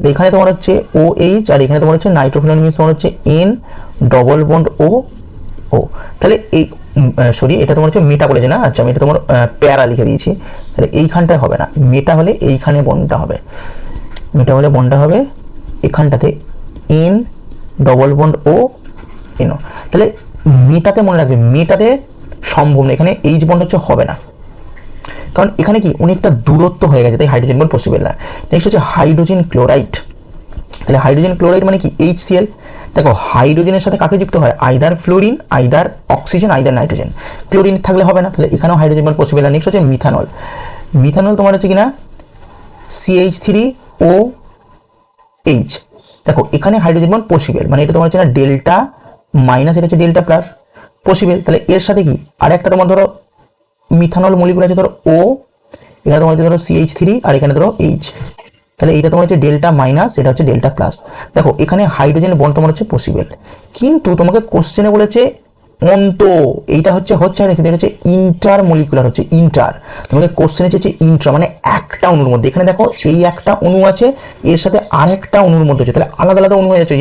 এখানে তোমার হচ্ছে OH আর এখানে তোমার হচ্ছে নাইট্রোফেনল মিন্স তোমার হচ্ছে N ডবল বন্ড O। তাহলে এই সরি এটা তোমার হচ্ছে মেটা বলেছে না, আচ্ছা আমি এটা তোমার প্যারা লিখে দিয়েছি। তাহলে এইখানটায় হবে না, মেটা হলে এইখানে বন্ডটা হবে, মেটা হলে বন্ডটা হবে এখানটাতে N double bond O NO। তাহলে মেটাতে মনে রাখবে মেটাতে সম্ভব না, এখানে H বন্ড হচ্ছে হবে না, কারণ এখানে কি অনেকটা দূরত্ব হয়ে গেছে, তাই হাইড্রোজেন বন্ড পসিবল না। নেক্সট হচ্ছে হাইড্রোজেন ক্লোরাইড। তাহলে হাইড্রোজেন ক্লোরাইড মানে কি HCl। দেখো হাইড্রোজেনের সাথে কাকে যুক্ত হয়, either fluorine, either oxygen, either nitrogen. Chlorine থাকলে হবে না, তাহলে এখানেও হাইড্রোজেন বন্ড পসিবল না। নেক্সট হচ্ছে মিথানল। মিথানল তোমার হচ্ছে কিনা CH3OH। দেখো এখানে হাইড্রোজেন বন্ড পসিবল, মানে এটা তোমার হচ্ছে না ডেল্টা মাইনাস এটা হচ্ছে ডেল্টা প্লাস, পসিবল। তাহলে এর সাথে কি আর একটা তোমার ধরো মিথানল মলিকুল আছে ধরো ও, এখানে তোমার হচ্ছে ধরো CH3 আর এখানে ধরো H, তাহলে এটা তোমার হচ্ছে ডেল্টা মাইনাস, এটা হচ্ছে ডেল্টা প্লাস। দেখো এখানে হাইড্রোজেন বন্ড তোমার হচ্ছে পসিবল, কিন্তু তোমাকে কোশ্চেনে বলেছে অন্ত, এইটা হচ্ছে আর এখানে হচ্ছে ইন্টার মলিকুলার, হচ্ছে ইন্টার। তোমাকে কোশ্চেনে চেয়েছে ইন্ট্রা মানে একটা অণুর মধ্যে। এখানে দেখো এই একটা অণু আছে, এর সাথে আরেকটা অণুর মধ্যে হচ্ছে, তাহলে আলাদা আলাদা অণু হয়ে যাচ্ছে,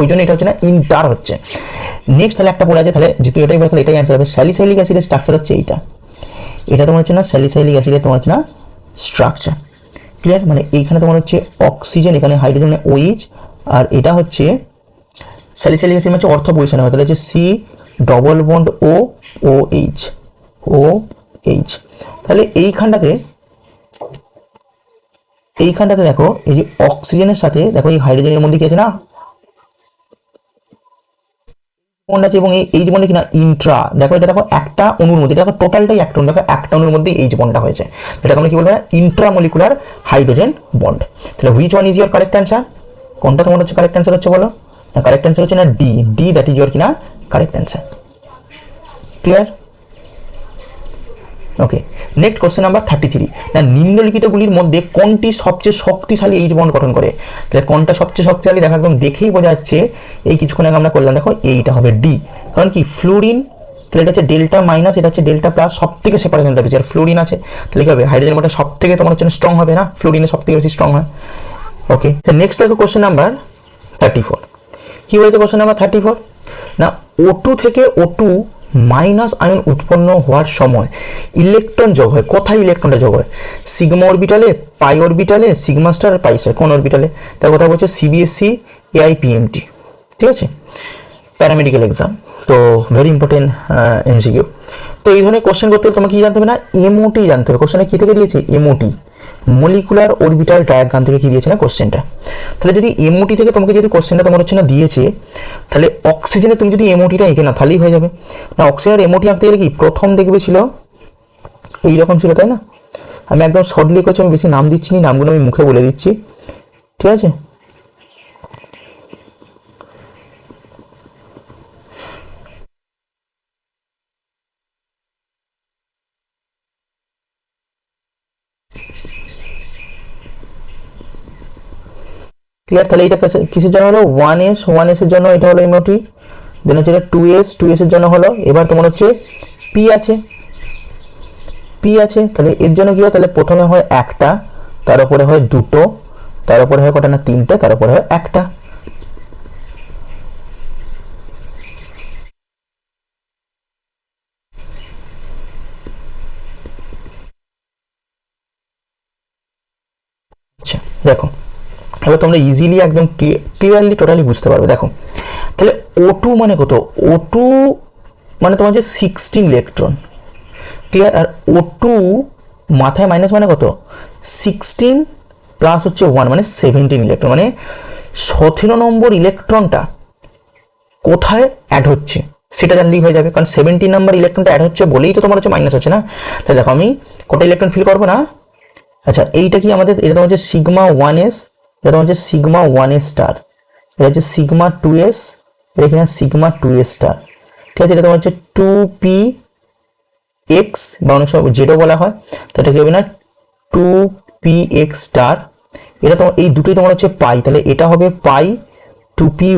ওই জন্য এটা হচ্ছে না ইন্টার হচ্ছে। নেক্সট তাহলে একটা পড়ে আছে, তাহলে যেহেতু এটাই বলে তাহলে এটাই অ্যান্সার হবে। স্যালিসাইলিক অ্যাসিডের স্ট্রাকচার হচ্ছে এইটা, এটা তোমার হচ্ছে না স্যালিসাইলিক অ্যাসিডের তোমার হচ্ছে না স্ট্রাকচার। ক্লিয়ার? মানে এইখানে তোমার হচ্ছে অক্সিজেন, এখানে হাইড্রোজেন মানে OH, আর এটা হচ্ছে স্যালিসাইলিক অ্যাসিড হচ্ছে অর্থ পজিশনে হয়, তাহলে হচ্ছে C ডবল বন্ড OH। তাহলে এইখানটাতে দেখো এই যে অক্সিজেনের সাথে দেখো এই হাইড্রোজেনের মধ্যে কি আছে না বন্ড আছে, এবং এই H বন্ডে কিনা ইন্ট্রা, দেখো এটা দেখো একটা অণুর মধ্যে, দেখো টোটালটাই একটা অণু, দেখো একটা অণুর মধ্যেই H বন্ডটা হয়েছে, এটাকে আমরা কি বলবো, ইন্ট্রামলিকুলার হাইড্রোজেন বন্ড। তাহলে which one is your correct answer? কোনটা তোমার হচ্ছে কারেক্ট অ্যান্সার হচ্ছে বলো? না, কারেক্ট অ্যান্সার হচ্ছে না ডি, দ্যাট ইজ ইয়োর কিনা কারেক্ট অ্যান্সার। ক্লিয়ার? ওকে, নেক্সট কোশ্চেন নাম্বার 33। না নিম্নলিখিতগুলির মধ্যে কোনটি সবচেয়ে শক্তিশালী H বন্ড গঠন করে? তাহলে কোনটা সবচেয়ে শক্তিশালী, দেখা একদম দেখেই বোঝা যাচ্ছে, এই কিছুক্ষণ আগে আমরা করলাম, দেখো এইটা হবে ডি। কারণ কি ফ্লোরিন, তাহলে এটা হচ্ছে ডেল্টা মাইনাস, এটা হচ্ছে ডেল্টা প্লাস, সব থেকে সেপারেশনটা বেশি, আর ফ্লোরিন আছে, তাহলে কি হবে হাইড্রোজেন বন্ডটা সব থেকে তোমার হচ্ছে স্ট্রং হবে না, ফ্লোরিনের সব থেকে বেশি স্ট্রং হয়। ওকে, নেক্সট দেখো কোশ্চেন নাম্বার 34। কি বলছে কোশ্চেন নাম্বার 34? না O2 থেকে O2 মাইনাস আয়ন উৎপন্ন হওয়ার সময় ইলেকট্রন যোগ হয়, কোথায় ইলেকট্রনটা যোগ হয়? সিগমা অরবিটালে, পাই অরবিটালে, সিগমা স্টার, পাই স্টার, কোন অরবিটালে? তার কথা বলছে CBSE AIPMT, ঠিক আছে, প্যারামেডিক্যাল এক্সাম, তো ভেরি ইম্পর্টেন্ট MCQ। তো এই ধরনের কোশ্চেন করতে তোমাকে কি জানতে হবে না, MOT জানতে হবে। কোশ্চেনে কি থেকে দিয়েছে? MOT, মলিকুলার অরবিটাল ডায়াগ্রাম থেকে কি দিয়েছে না কোশ্চেনটা। তাহলে যদি MOT থেকে তোমাকে যদি কোশ্চেনটা তোমার হচ্ছে না দিয়েছে, তাহলে অক্সিজেনে তুমি যদি MOTটা এঁকে না তাহলেই হয়ে যাবে। না অক্সিজেনের MOT আঁকতে গেলে কি প্রথম দেখবে ছিল এইরকম ছিল, তাই না? আমি একদম শর্টলি করছি, আমি বেশি নাম দিচ্ছি না, নামগুলো আমি মুখে বলে দিচ্ছি, ঠিক আছে? ক্লিয়ার? তাহলে এটা কিসের জন্য হলো? 1s এর জন্য এটা হলো MOT, দেন হচ্ছে এটা 2s এর জন্য হলো, এবার তোমার হচ্ছে P আছে, তাহলে এর জন্য কি হয়, তাহলে প্রথমে হয় একটা, তার উপরে হয় দুটো, তার উপরে হয় কটা না তিনটে, তার উপরে হয় একটা। আচ্ছা দেখো এবার তোমরা ইজিলি একদম ক্লিয়ারলি টোটালি বুঝতে পারবে। দেখো তাহলে O2 মানে কত? O2 মানে তোমার যে 16 ইলেকট্রন, ক্লিয়ার? আর O2 মাথায় মাইনাস মানে কত? 16 প্লাস হচ্ছে 1 মানে 17 ইলেকট্রন, মানে 17 নম্বর ইলেকট্রনটা কোথায় অ্যাড হচ্ছে সেটা জানলেই হয়ে যাবে, কারণ 17 নাম্বার ইলেকট্রনটা অ্যাড হচ্ছে বলেই তো তোমার হচ্ছে মাইনাস হচ্ছে না। তাহলে দেখো আমি কটা ইলেকট্রন ফিল করবো না। আচ্ছা এইটা কি আমাদের, এটা তোমার হচ্ছে সিগমা 1s, এটা তোমার হচ্ছে সিগমা 1s স্টার, এটা হচ্ছে সিগমা 2s, এটা কিনা সিগমা 2s স্টার, ঠিক আছে? এটা তোমার হচ্ছে 2px বা অনেক সময় জেডও বলা হয়, তো এটা কি হবে না 2px স্টার। এটা তোমার এই দুটোই তোমার হচ্ছে পাই, তাহলে এটা হবে পাই 2py,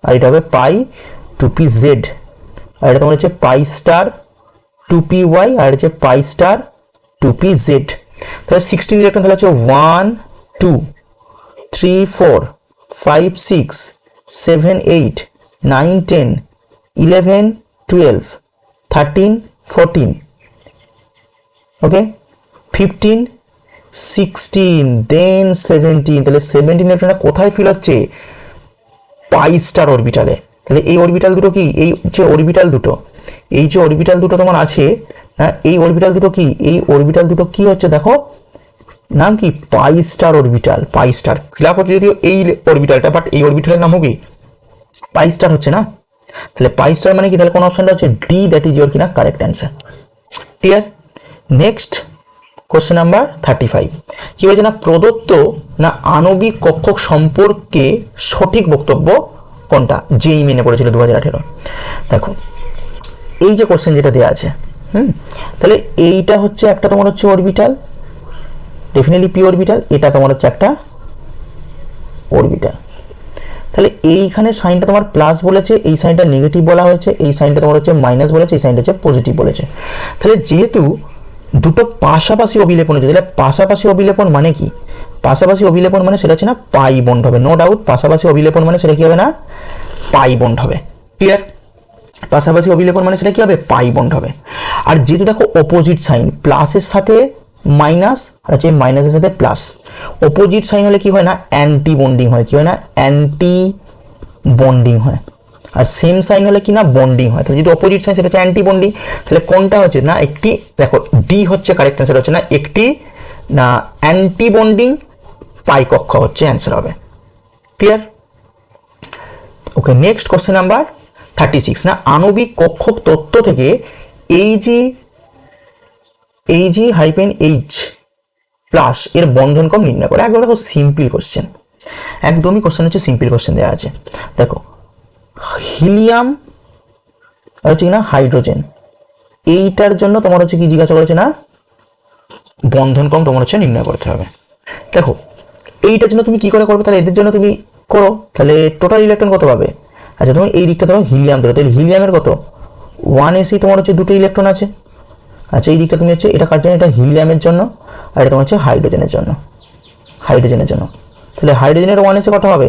আর এটা হবে পাই 2pz, আর এটা তোমার হচ্ছে পাই স্টার 2py, আর এটা হচ্ছে পাই স্টার 2pz। তাহলে 16 ইলেকট্রন তাহলে হচ্ছে 1 2 3 4 5 6 7 8 9 10 11 12 13 14, ওকে 15 16 দেন 17। তাহলে 17 ইলেকট্রনটা কোথায় ফিল হচ্ছে? পাই স্টার অরবিটালে। তাহলে এই অরবিটাল দুটো কি, এই যে অরবিটাল দুটো, এই যে অরবিটাল দুটো তোমার আছে, হ্যাঁ এই অরবিটাল দুটো কি, এই অরবিটাল দুটো কি হচ্ছে দেখো, নাম কি পাই স্টার অরবিটাল, পাই স্টার ফিল হচ্ছে যদিও এই অরবিটালটা, বাট এই অরবিটালের নাম কি পাই স্টার হচ্ছে না। তাহলে পাই স্টার মানে কি, তাহলে কোন অপশনটা হচ্ছে ডি, দ্যাট ইজ ইয়োর কিনা correct answer. Clear? Next question number 35। কি বলছে না প্রদত্ত না আণবিক কক্ষক সম্পর্কে সঠিক বক্তব্য কোনটা যেই মেনে পড়েছিল 2018। দেখো এই যে কোশ্চেন যেটা দেওয়া আছে, তাহলে এইটা হচ্ছে একটা তোমার হচ্ছে অরবিটাল, ডেফিনেটলি পি অরবিটাল, এটা তোমার হচ্ছে একটা অরবিটাল। তাহলে এইখানে সাইনটা তোমার প্লাস বলেছে, এই সাইনটা নেগেটিভ বলা হয়েছে, এই সাইনটা তোমার হচ্ছে মাইনাস বলেছে, এই সাইনটা হচ্ছে পজিটিভ বলেছে। তাহলে যেহেতু দুটো পাশাপাশি অভিলেপন হচ্ছে, তাহলে পাশাপাশি অভিলেপন মানে কি? পাশাপাশি অভিলেপন মানে সেটা হচ্ছে না পাই বন্ড হবে, নো ডাউট। পাশাপাশি অভিলেপন মানে সেটা কি হবে না পাই বন্ড হবে, ক্লিয়ার? পাশাপাশি অভিলেপন মানে সেটা কি হবে পাই বন্ড হবে। আর যেহেতু দেখো অপোজিট সাইন, প্লাসের সাথে মাইনাস আর হচ্ছে মাইনাসের সাথে প্লাস, অপোজিট সাইন হলে কি হয় না অ্যান্টি বন্ডিং হয়, কি হয় না অ্যান্টি বন্ডিং হয়। আর সেম সাইন হলে কি না বন্ডিং হয়। তাহলে যেহেতু অপোজিট সাইন সেটা হচ্ছে অ্যান্টি বন্ডিং, তাহলে কোনটা হচ্ছে না একটি, দেখো ডি হচ্ছে কারেক্ট অ্যান্সার, হচ্ছে না একটি না অ্যান্টি বন্ডিং পাই কক্ষ হচ্ছে অ্যান্সার হবে, ক্লিয়ার? ওকে, নেক্সট কোশ্চেন নাম্বার 36 না আণবিক কক্ষক তত্ত্ব থেকে এইজি হাইপেন এইচ প্লাস এর বন্ধন ক্রম নির্ণয় করে। একদম দেখো সিম্পল কোশ্চেন, একদমই কোশ্চেন হচ্ছে সিম্পল কোশ্চেন দেওয়া আছে। দেখো হিলিয়াম আর হচ্ছে কিনা হাইড্রোজেন, এইটার জন্য তোমার হচ্ছে কি জিজ্ঞাসা করেছে না বন্ধন ক্রম তোমার হচ্ছে নির্ণয় করতে হবে। দেখো এইটার জন্য তুমি কি করে করবে, তাহলে এদের জন্য তুমি করো, তাহলে টোটাল ইলেকট্রন কত পাবে? আচ্ছা তুমি এই দিকটা ধরো হিলিয়াম ধরো, তাহলে হিলিয়ামের কত 1s তোমার হচ্ছে দুটো ইলেকট্রন আছে। আচ্ছা এই দিকটা তুমি হচ্ছে এটা কার জন্য, এটা হিলিয়ামের জন্য, আর এটা তোমার হচ্ছে হাইড্রোজেনের জন্য, হাইড্রোজেনের জন্য। তাহলে হাইড্রোজেনের 1s কত হবে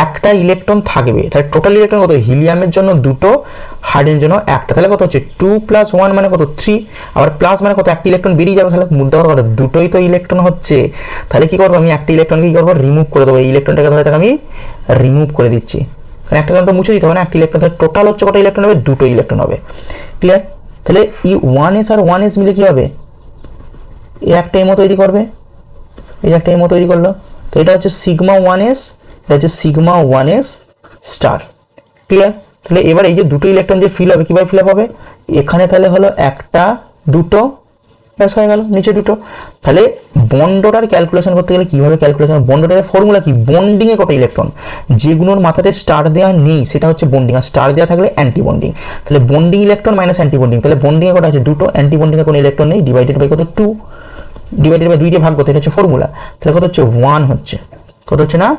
একটা ইলেকট্রন থাকবে, তাহলে টোটাল ইলেকট্রন কত হিলিয়ামের জন্য দুটো, হাইড্রোজেনের জন্য একটা, তাহলে কত হচ্ছে 2 + 1 মানে কত 3, আবার প্লাস মানে কত একটা ইলেকট্রন বেরিয়ে যাবে, তাহলে মুদ্রা কত দুটোই তো ইলেকট্রন হচ্ছে। তাহলে কি করবো আমি একটা ইলেকট্রনকে কি করবো রিমুভ করে দেবো, এই ইলেকট্রনটাকে ধরে আমি রিমুভ করে দিচ্ছি, কারণ একটা তো মুছে দিতে হবে না একটা ইলেকট্রন, তাহলে টোটাল হচ্ছে কত ইলেকট্রন হবে দুটো ইলেকট্রন হবে, ক্লিয়ার? তাহলে এই 1s আর 1s মিলে কি হবে এই একটা এমো তৈরি করবে, এই একটা এমো তৈরি করলো, তো এটা হচ্ছে সিগমা 1s, এটা হচ্ছে সিগমা 1s স্টার, ক্লিয়ার? তাহলে এবার এই যে দুটো ইলেকট্রন যে ফিল হবে কিভাবে ফিল আপ হবে, এখানে তাহলে হলো একটা দুটো ব্যাস হয়ে গেল, নিচে দুটো। তাহলে বন্ডটার ক্যালকুলেশন করতে গেলে কিভাবে ক্যালকুলেশন, বন্ডটার ফর্মুলা কি বন্ডিং এ কত ইলেকট্রন, যেগুলোর মাথাতে স্টার দেওয়া নেই সেটা হচ্ছে বন্ডিং, আর স্টার দেওয়া থাকলে অ্যান্টি বন্ডিং। তাহলে bonding electron minus anti bonding, তাহলে বন্ডিং এ কত আছে দুটো, অ্যান্টি বন্ডিং এ কোনো ইলেকট্রন নেই, ডিভাইডেড বাই কত 2, ডিভাইডেড বাই 2 দিয়ে ভাগ করতে, এটা হচ্ছে ফর্মুলা। তাহলে কত হচ্ছে 1 হচ্ছে, কত হচ্ছে না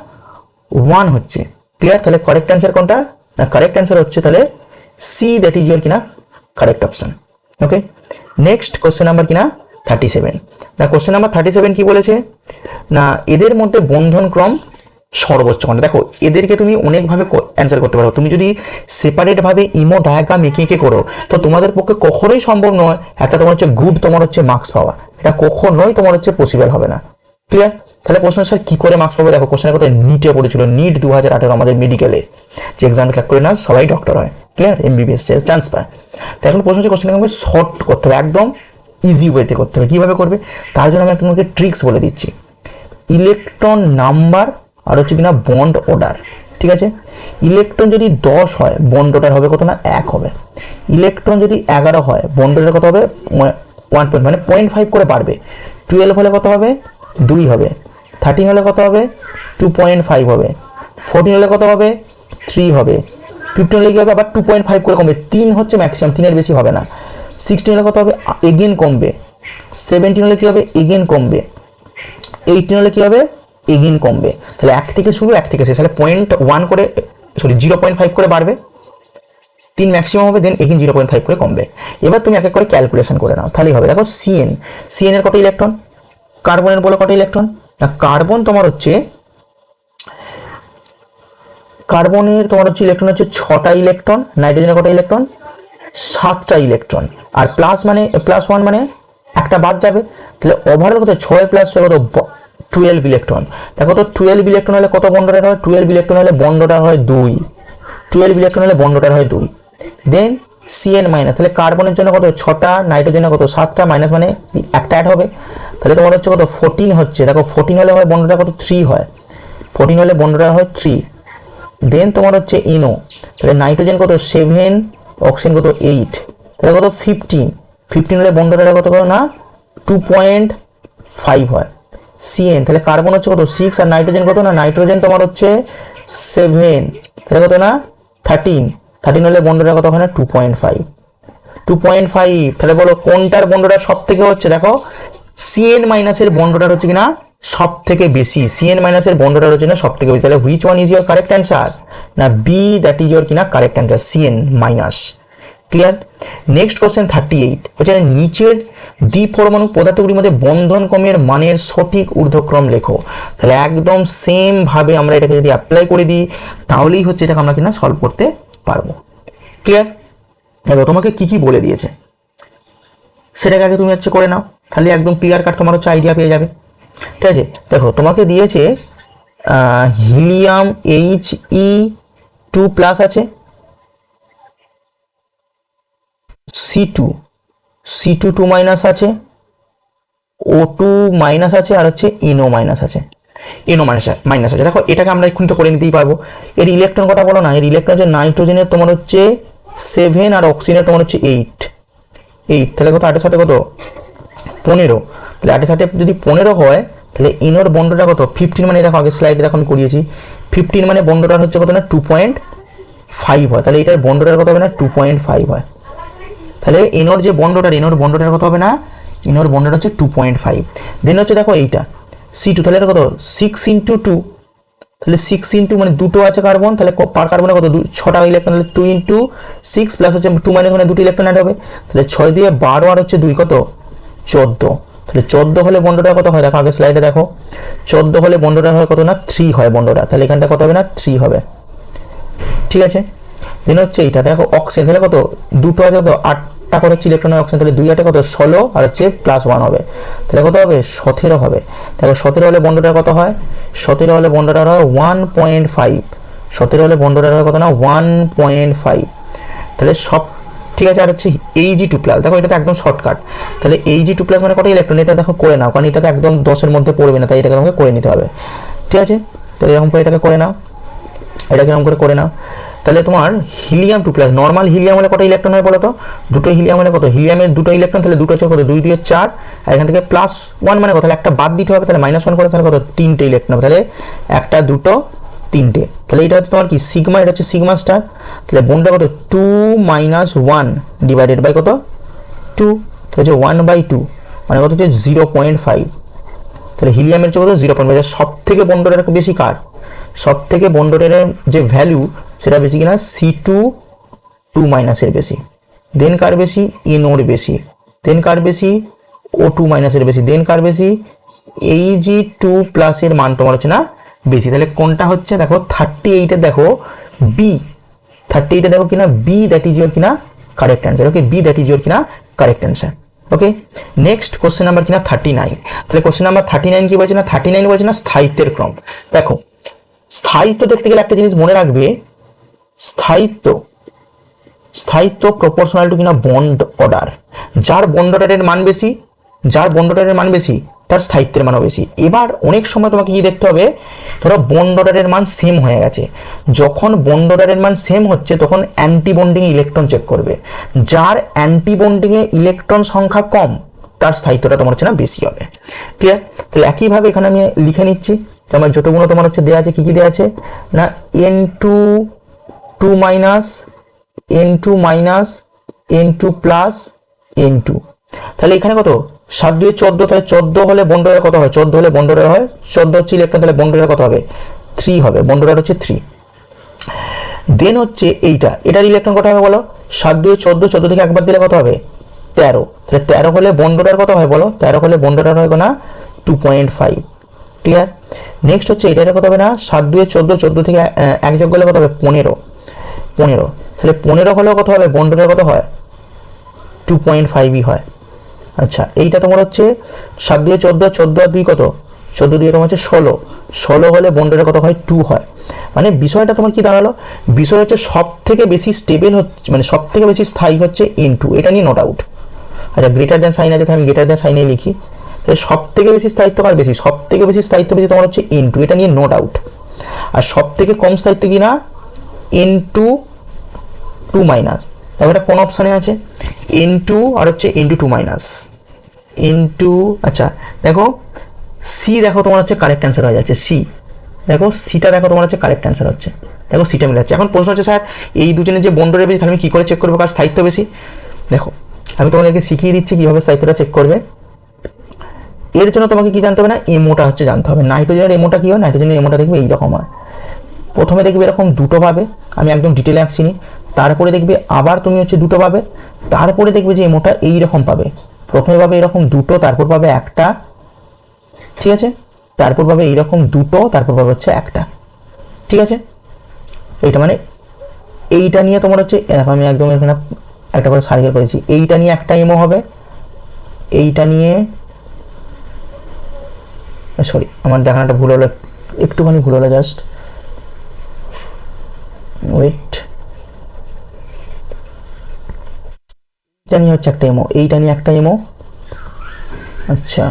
1 হচ্ছে, ক্লিয়ার? তাহলে কারেক্ট অ্যান্সার কোনটা না কারেক্ট অ্যান্সার হচ্ছে তাহলে সি, দ্যাট ইজ ইওর কিনা কারেক্ট অপশন। ওকে, নেক্সট কোশ্চেন নাম্বার কিনা 37 না কোশ্চেন নাম্বার 37 কি বলেছে না এদের মধ্যে বন্ধন ক্রম সর্বোচ্চ কোনটা। দেখো এদেরকে তুমি অনেকভাবে অ্যান্সার করতে পারো, তুমি যদি সেপারেট ভাবে ইমো ডায়াগ্রাম এঁকে এঁকে করো তো তোমাদের পক্ষে কখনোই সম্ভব নয় একটা তোমার হচ্ছে গুড তোমার হচ্ছে মার্কস পাওয়া, এটা কখনোই তোমার হচ্ছে পসিবল হবে না, ক্লিয়ার? তাহলে প্রশ্ন স্যার কি করে মার্কস পাবে, দেখো কোশ্চেনের কথা নিটে পড়েছিল, নিট 2018 আমাদের মেডিকেলে যে এক্সাম ক্র্যাক করে না সবাই ডক্টর হয়, ক্লিয়ার? এমবিবিএস চান্স পায়। তো এখন প্রশ্ন হচ্ছে কোশ্চেনকে আমাকে শর্ট করতে হবে, একদম ইজি ওয়েতে করতে হবে। কিভাবে করবে তার জন্য আমি তোমাকে ট্রিক্স বলে দিচ্ছি, ইলেকট্রন নাম্বার আর হচ্ছে কিনা বন্ড অর্ডার, ঠিক আছে? ইলেকট্রন যদি 10 হয় বন্ড অর্ডার হবে কত না 1 হবে, ইলেকট্রন যদি 11 হয় বন্ড অর্ডার কত হবে 1 মানে 0.5 করে বাড়বে, 12 হলে কত হবে 2 হবে, 13 হলে কত হবে 2.5 হবে, 14 হলে কত হবে 3 হবে, 15 হলে কি হবে আবার 2.5 করে কমবে, 3 হচ্ছে ম্যাক্সিমাম, 3 এর বেশি হবে না, 16 হলে কত হবে এগেন কমবে, 17 হলে কি হবে এগেন কমবে, 18 হলে কি হবে এগেন কমবে। তাহলে 1 থেকে শুরু 1 থেকে শেষ, তাহলে 0.1 করে 0.5 করে বাড়বে, 3 ম্যাক্সিমাম হবে, দেন এগেন 0.5 করে কমবে। এবার তুমি এক এক করে ক্যালকুলেশন করে নাও তাহলেই হবে। দেখো সিএন এর কত ইলেকট্রন, কার্বনের বলো কত ইলেকট্রন না কার্বন তোমার হচ্ছে কার্বনের তোমার হচ্ছে ইলেকট্রন হচ্ছে 6টা ইলেকট্রন, নাইট্রোজেনের কত ইলেকট্রন 7টা ইলেকট্রন, আর প্লাস মানে +1 মানে একটা বাদ যাবে, তাহলে ওভারঅল কত 6 + 6 কত 12 ইলেকট্রন। দেখো তো 12 ইলেকট্রন হলে কত বন্ড অর্ডার হয়, 12 ইলেকট্রন হলে বন্ড অর্ডার হয় 2, 12 ইলেকট্রন হলে বন্ড অর্ডার হয় 2, দেন সিএন মাইনাস, তাহলে কার্বনের জন্য কত 6টা, নাইট্রোজেনের কত 7টা, মাইনাস মানে একটা অ্যাড হবে, তাহলে তোমার হচ্ছে কত 14 হচ্ছে। দেখো 14 হলে হয় বন্ড অর্ডার কত 3 হয়, 14 হলে বন্ড অর্ডার হয় 3, দেন তোমার হচ্ছে ইনো, তাহলে নাইট্রোজেন কত 7, অক্সিজেন কত 8, তাহলে কত 15 হলে বন্ড অর্ডার কত না 2.5 হয়, সিএন তাহলে কার্বন হচ্ছে কত 6 আর নাইট্রোজেন কত না নাইট্রোজেন তোমার হচ্ছে 7, এটা কত না 13 হলে বন্ডটা কত হয় না 2.5 তাহলে বলো কোনটার বন্ডটা সব থেকে হচ্ছে, দেখো সিএন মাইনাসের বন্ডটার হচ্ছে কিনা সব থেকে বেশি, সিএন মাইনাসের বন্ডটার হচ্ছে না সব থেকে বেশি। তাহলে which one is your correct answer, না বি দ্যাট ইজ ইয়োর কিনা correct answer, CN minus. Clear. Next question 38 হচ্ছে নিচের দ্বিপরমাণু পদার্থগুলির মধ্যে বন্ধন ক্রমের মানের সঠিক ঊর্ধ্বক্রম লেখো। তাহলে একদম সেম ভাবে আমরা এটাকে যদি অ্যাপ্লাই করে দিই তাহলেই হচ্ছে এটাকে আমরা কিনা সলভ করতে পারবো। ক্লিয়ার। দেখো তোমাকে কি কি বলে দিয়েছে সেটাকে আগে তুমি হচ্ছে করে নাও, তাহলে একদম ক্লিয়ার কাট তোমার হচ্ছে আইডিয়া পেয়ে যাবে। ঠিক আছে, দেখো তোমাকে দিয়েছে হিলিয়াম He2+ আছে, C2 2- আছে, O2- আছে, আর হচ্ছে NO- আছে, NO- আছে। দেখো এটাকে আমরা এখন তো করে নিতেই পারবো। এর ইলেকট্রন কথা বলো না, এর ইলেকট্রন হচ্ছে নাইট্রোজেনের তোমার হচ্ছে 7 আর অক্সিজেনের তোমার হচ্ছে 8। তাহলে কত 8 এর সাথে কত 15, তাহলে 8 এর সাথে যদি 15 হয় তাহলে ইনোর বন্ডটা কত 15, মানে দেখো আগে স্লাইডে দেখো আমি করিয়েছি 15 মানে বন্ডটা হচ্ছে কত না 2.5 হয়, তাহলে এটার বন্ডটার কত হবে না 2.5 হয়। তাহলে ইনোর যে বন্ডটার কত হবে না, ইনোর বন্ডটা হচ্ছে 2.5। দেন হচ্ছে দেখো এইটা C2, তাহলে এটা কত 6 × 2, তাহলে 6 × মানে দুটো আছে কার্বন, তাহলে পার কার্বনে কত 6টা ইলেকট্রন, তাহলে 2 × 6 প্লাস হচ্ছে 2 মানে দুটো ইলেকট্রন অ্যাড হবে, তাহলে 6 দিয়ে 12 আর হচ্ছে 2 কত 14। তাহলে 14 হলে বন্ডটা কত হয়, দেখো আগে স্লাইডে দেখো 14 হলে বন্ডটা হয় কত না 3 হয় বন্ডটা, তাহলে এখানটা কত হবে না 3 হবে। ঠিক আছে, দেন হচ্ছে এইটা দেখো অক্সিজেন, তাহলে কত দুটো আছে কত 8টা করে হচ্ছে ইলেকট্রন অক্সিজেন, তাহলে 2 8 কত 16 আর হচ্ছে +1 হবে, তাহলে কত হবে 17 হবে। দেখো 17 হলে বন্ডটা কত হয়, 17 হলে বন্ডটা হয় 1.5, 17 হলে বন্ডটা হয় কত না 1.5, তাহলে সব ঠিক আছে। আর হচ্ছে Ag2+, দেখো এটা তো একদম শর্টকাট, তাহলে Ag2+ মানে কত ইলেকট্রন, এটা দেখো করে নাও, কারণ এটা তো একদম 10-এর মধ্যে পড়বে না, তাই এটাকে তোমাকে করে নিতে হবে। ঠিক আছে, তাহলে এরকম করে এটাকে করে নাও, এটাকে এরকম করে নাও। তাহলে তোমার হিলিয়াম 2+, নর্মাল হিলিয়াম হলে কত ইলেকট্রন হয় বলো তো, দুটো হিলিয়াম হলে কত, হিলিয়ামের দুটো ইলেকট্রন, তাহলে দুটো হচ্ছে কত 2 2 4, আর এখান থেকে +1 মানে কত, তাহলে একটা বাদ দিতে হবে, তাহলে -1 করে তাহলে কত 3টে ইলেকট্রন হবে, তাহলে 1 2 3টে, তাহলে এটা হচ্ছে তোমার কি সিগমা, এটা হচ্ছে সিগমা স্টার, তাহলে বন্ডটা কত 2 - 1 ডিভাইডেড বাই কত 2, তাহলে হচ্ছে 1/2 মানে কত হচ্ছে 0.5, তাহলে হিলিয়ামের হচ্ছে কত 0.5। সব থেকে বন্ডটা বেশি কার, সব থেকে বন্ডের যে ভ্যালু সেটা বেশি কিনা C2 বেশি, দেন কার বেশি NOর বেশি, দেন কার বেশি O2- এর বেশি, দেন কার বেশি Ag2+ এর মান তোমার হচ্ছে না বেশি। তাহলে কোনটা হচ্ছে দেখো 38 দেখো বি, 38 দেখো কিনা বি দ্যাট ইজ ইয়োর কিনা correct answer. Okay, B that is your কিনা correct answer. Okay, next question number কিনা 39। তাহলে কোশ্চেন নাম্বার 39 কি বলছে না, 39 বলছে না স্থায়িত্বের ক্রম। দেখো স্থায়িত্ব দেখতে গেলে একটা জিনিস মনে রাখবে, স্থায়িত্ব প্রপোর্শনাল টু কিনা বন্ড অর্ডার। যার বন্ড অর্ডারের মান বেশি তার স্থায়িত্বের মানও বেশি। এবার অনেক সময় তোমাকে কি দেখতে হবে, ধরো বন্ড অর্ডারের মান সেম হয়ে গেছে, যখন বন্ড অর্ডারের মান সেম হচ্ছে তখন অ্যান্টি বন্ডিং ইলেকট্রন চেক করবে, যার অ্যান্টি বন্ডিং এ ইলেকট্রন সংখ্যা কম তার স্থায়িত্বটা তোমার হচ্ছে না বেশি হবে। ক্লিয়ার? তাহলে একইভাবে এখানে আমি লিখে নিচ্ছি, আমার যতগুলো তোমার হচ্ছে দেওয়া আছে, কি কি দেওয়া আছে না N2 N2 N2, তাহলে এখানে কত 7 2 14, তাহলে 14 হলে বন্ডরের কত হয়, 14 হলে বন্ডরের হয় 14 হচ্ছে ইলেকট্রন, তাহলে বন্ডরের কত হবে 3 হবে, বন্ডরের হচ্ছে 3। দেন হচ্ছে এটার ইলেকট্রন কত হবে বলো, 7 2 14 থেকে একবার দিলে কত হবে 13, তাহলে 13 হলে বন্ডরের কত হয় বলো, 13 হলে বন্ডরের হয় না 2.5। ক্লিয়ার? নেক্সট হচ্ছে এটার কত হবে না 7 2 14 থেকে 1 যোগ করলে কত হবে 15, তাহলে 15 হলেও কত হবে বন্ডরের কত হয় 2.5ই হয়। আচ্ছা, এইটা তোমার হচ্ছে 7 2 14 আর 2 কত, 14 দিয়ে তোমার হচ্ছে 16 হলে বন্ডরের কত হয় 2 হয়। মানে বিষয়টা তোমার কি দাঁড়ালো, বিষয় হচ্ছে সব থেকে বেশি স্টেবল হচ্ছে, মানে সব থেকে বেশি স্থায়ী হচ্ছে N2, এটা নিয়ে নো ডাউট। আচ্ছা, গ্রেটার দ্যান সাইন আছে, আমি গ্রেটার দ্যান সাইনে লিখি, সব থেকে বেশি স্থায়িত্ব কার বেশি, সব থেকে বেশি স্থায়িত্ব বেশি তোমার হচ্ছে N2, এটা নিয়ে নো ডাউট। আর সব থেকে কম স্থায়িত্ব কি না N2 2-, তারপর এটা কোন অপশানে আছে N2 আর হচ্ছে N2 N2। আচ্ছা দেখো সি, দেখো তোমার হচ্ছে কারেক্ট অ্যান্সার হয়ে যাচ্ছে সি, দেখো সিটা দেখো তোমার হচ্ছে কারেক্ট অ্যান্সার হচ্ছে। দেখো সিটা মিলে যাচ্ছে। এখন প্রশ্ন হচ্ছে স্যার এই দুজনের যে বন্ডরে বেশি, তাহলে আমি কী করে চেক করবো কার স্থায়িত্ব বেশি? দেখো আমি তোমাদেরকে শিখিয়ে দিচ্ছি কীভাবে স্থায়িত্বটা চেক করবে। এর জন্য তোমাকে কি জানতে হবে না, এমোটা হচ্ছে জানতে হবে। নাইট্রোজেনের এমোটা কি হয়? নাইট্রোজেনের এমোটা দেখবে এইরকম হয়। প্রথমে দেখবে এরকম দুটো পাবে, আমি একদম ডিটেলে আঁকছিনি। তারপরে দেখবে আবার তুমি হচ্ছে দুটো পাবে, তারপরে দেখবে যে এমোটা এইরকম পাবে। প্রথমে পাবে এরকম দুটো, তারপর পাবে একটা, ঠিক আছে, তারপর পাবে এইরকম দুটো, তারপর পাবে হচ্ছে একটা, ঠিক আছে। এইটা মানে এইটা নিয়ে তোমার হচ্ছে, আমি একদম এখানে একটা করে সার্কেল করেছি, এইটা নিয়ে একটা এমো হবে, এইটা নিয়ে, সরি আমার দেখানোটা ভুল হলো, একটুখানি ভুল হলো, জাস্ট ওয়েট। এইটা নিয়ে হচ্ছে একটা এমো, এইটা নিয়ে একটা এমো। আচ্ছা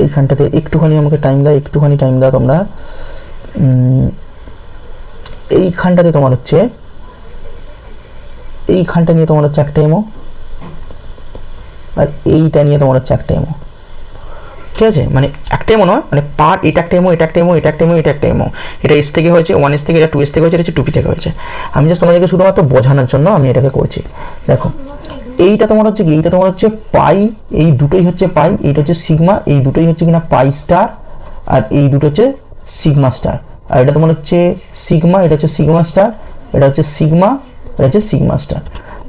এইখানটাতে একটুখানি আমাকে টাইম দাও, একটুখানি টাইম দাও তোমরা। এইখানটাতে তোমার হচ্ছে, এইখানটা নিয়ে তোমার হচ্ছে একটা এমো, আর এইটা নিয়ে তোমার হচ্ছে একটা এমো, ঠিক আছে। মানে একটা এমো নয়, মানে পার্ট, এটা একটা এমো, এটা একটা এমো, এটা একটা এমো, এটা একটা এমো। এটা এস থেকে হয়েছে, 1s থেকে, এটা 2s থেকে হয়েছে, এটা হচ্ছে 2p থেকে হয়েছে। আমি জাস্ট তোমাদেরকে শুধুমাত্র বোঝানোর জন্য আমি এটাকে করছি। দেখো এইটা তোমার হচ্ছে কি, এইটা তোমার হচ্ছে পাই, এই দুটোই হচ্ছে পাই, এইটা হচ্ছে সিগমা, এই দুটোই হচ্ছে কিনা পাই স্টার, আর এই দুটো হচ্ছে সিগমা স্টার। আর এটা তোমার হচ্ছে সিগমা, এটা হচ্ছে সিগমা স্টার, এটা হচ্ছে সিগমা, এটা হচ্ছে সিগমা স্টার।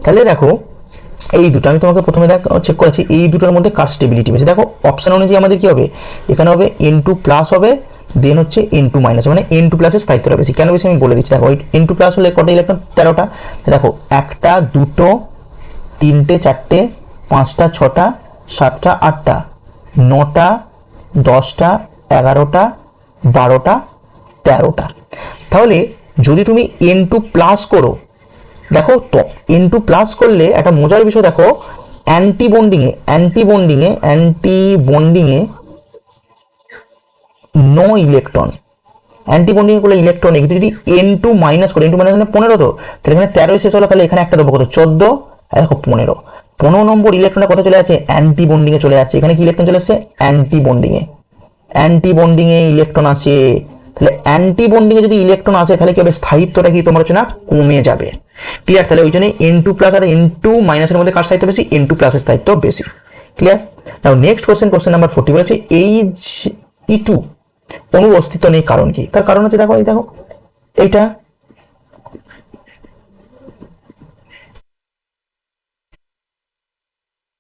তাহলে দেখো এই দুটো আমি তোমাকে প্রথমে চেক করেছি, এই দুটোর মধ্যে কার স্টেবিলিটি বেশি। দেখো অপশন অনুযায়ী আমাদের কি হবে, এখানে হবে N2 প্লাস হবে, দেন হচ্ছে N2 মাইনাস, মানে N2 প্লাসের স্থায়িত্বটা বেশি। কেন বেশি আমি বলে দিচ্ছি। দেখো N2 প্লাস হলে কটা ইলেকট্রন? 13টা। দেখো একটা, দুটো, তিনটে, চারটে, পাঁচটা, ছটা, সাতটা, আটটা, নটা, 10টা, 11টা, 12টা, 13টা। তাহলে যদি তুমি N2 প্লাস করো, দেখো তো N2 প্লাস করলে একটা মজার বিষয়, দেখো অ্যান্টি বন্ডিংয়ে নো ইলেকট্রন, অ্যান্টি বন্ডিংয়ে করলে ইলেকট্রন নেই। কিন্তু যদি N2 মাইনাস করে, N2 মাইনাস মানে 15 তো, তাহলে এখানে 13 শেষ হলো, তাহলে এখানে একটা দেবো কত, 14, দেখো 15 নম্বর ইলেকট্রনটা কোথায় চলে যাচ্ছে? অ্যান্টি বন্ডিংয়ে চলে যাচ্ছে। এখানে কি ইলেকট্রন চলে আসছে? অ্যান্টি বন্ডিংয়ে ইলেকট্রন আসে। তাহলে অ্যান্টি বন্ডিংয়ে যদি ইলেকট্রন আসে, তাহলে কি হবে? স্থায়িত্বটা কি তোমার হচ্ছে না, কমে যাবে। ক্লিয়ার? তাহলে ওই জন্য N2 প্লাস আর N2 মাইনাসের মধ্যে কার স্থায়িত্ব বেশি? N2 প্লাসের স্থায়িত্ব বেশি। ক্লিয়ার? নাও নেক্সট কোশ্চেন নাম্বার 40 বলেছে H2 অণুর অস্তিত্ব নেই, কারণ কি? তার কারণ হচ্ছে, দেখো এই দেখো এইটা,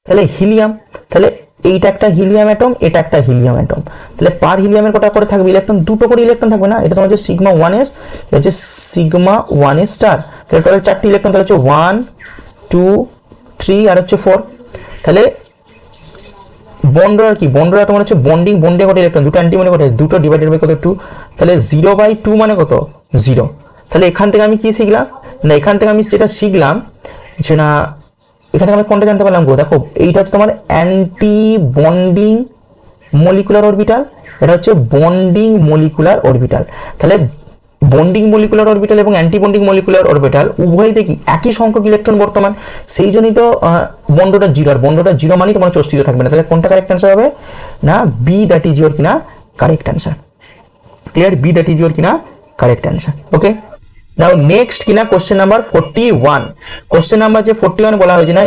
তাহলে হিলিয়াম, তাহলে এইটা একটা হিলিয়াম অ্যাটম, এটা একটা হিলিয়াম অ্যাটম। তাহলে পার হিলিয়ামের কটা করে থাকবে ইলেকট্রন? দুটো করে ইলেকট্রন থাকবে না? এটা তোমার হচ্ছে সিগমা 1s, এটা হচ্ছে সিগমা 1s স্টার। তাহলে টোটাল 4টি ইলেকট্রন, তাহলে হচ্ছে 1 2 3 আর হচ্ছে 4। তাহলে বন্ডরা কি? বন্ডরা তোমার হচ্ছে বন্ডে কত ইলেকট্রন? দুটো অ্যান্টিবন্ডে কত? দুটো ডিভাইডেড বাই কত? 2। তাহলে 0/2 মানে কত? 0। তাহলে এখান থেকে আমি কি শিখলাম না, এখান থেকে আমি যেটা শিখলাম যে না, এখানে আমি কোনটা জানতে পারলাম গো, দেখো এইটা হচ্ছে তোমার অ্যান্টি বন্ডিং মলিকুলার অরবিটাল, এটা হচ্ছে বন্ডিং মলিকুলার অরবিটাল। তাহলে বন্ডিং মলিকুলার অরবিটাল এবং অ্যান্টি বন্ডিং মলিকুলার অরবিটাল উভয় দেখি একই সংখ্যক ইলেকট্রন বর্তমান, সেই জন্যই তো বন্ডটা জিরো, আর বন্ডটা জিরো মানে তোমার অস্তিত্ব থাকবে না। তাহলে কোনটা কারেক্ট অ্যান্সার হবে না? বি, দ্যাট ইজ ইওর কিনা correct answer. Clear? B that is your কিনা correct answer. Okay, now next কিনা কোশ্চেন নাম্বার 41। কোশ্চেন নাম্বার যে 41 বলা হয়েছে না,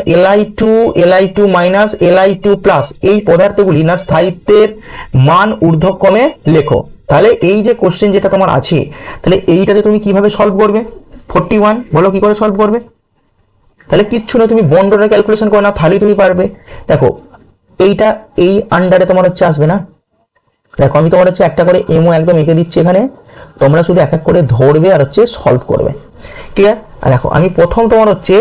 Li2 মাইনাস Li2 প্লাস এই পদার্থগুলি না স্থায়িত্বের মান ঊর্ধ্বক্রমে লেখো। তাহলে এই যে কোশ্চেন যেটা তোমার আছে, তাহলে এইটাতে তুমি কিভাবে সলভ করবে? 41 বলো কি করে সলভ করবে? তাহলে কিচ্ছু না, তুমি বন্ডটা ক্যালকুলেশন করো না, তাহলেই তুমি পারবে। দেখো এইটা এই আন্ডারে তোমার হচ্ছে আসবে না। দেখো আমি তোমার হচ্ছে একটা করে এমও একদম এঁকে দিচ্ছি এখানে, তোমরা শুধু এক এক করে ধরবে আর হচ্ছে সলভ করবে। ক্লিয়ার? আর দেখো আমি প্রথম তোমার হচ্ছে,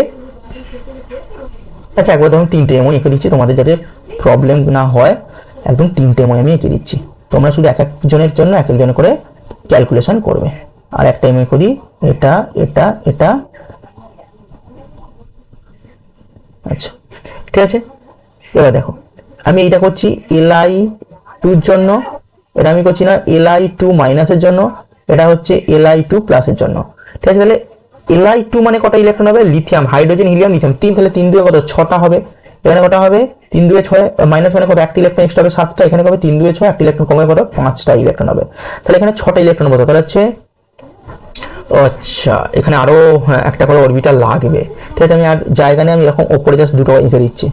আচ্ছা একবার আমি 3টে এমও এঁকে দিচ্ছি, তোমাদের যাতে প্রবলেম না হয়, একদম 3টে এমও আমি এঁকে দিচ্ছি। তোমরা শুধু এক একজনের জন্য এক একজন করে ক্যালকুলেশন করবে। আর একটা এমও করি, এটা এটা এটা, আচ্ছা ঠিক আছে। এবার দেখো আমি এইটা করছি Li2 জন্য, এটা আমি করছি না Li2 মাইনাসের জন্য, এটা হচ্ছে Li2 প্লাসের জন্য। ঠিক আছে, তাহলে Li2 মানে কটা ইলেকট্রন হবে? লিথিয়াম, হাইড্রোজেন, হিলিয়াম, লিথিয়াম 3, তাহলে 3 2 কত? 6টা হবে। এখানে কটা হবে? 3 2 6, মাইনাস মানে কত? একটা ইলেকট্রন এক্সট্রা হবে 7টা। এখানে কবে? 3 2 6, একটা ইলেকট্রন কমে কত? 5টা ইলেকট্রন হবে। তাহলে এখানে 6টা ইলেকট্রন বসে, তাহলে হচ্ছে আচ্ছা, এখানে আরও একটা করে অরবিটাল লাগবে। ঠিক আছে, আমি আর জায়গা নিয়ে আমি এরকম ওপরে জাস্ট দুটো এঁকে দিচ্ছি,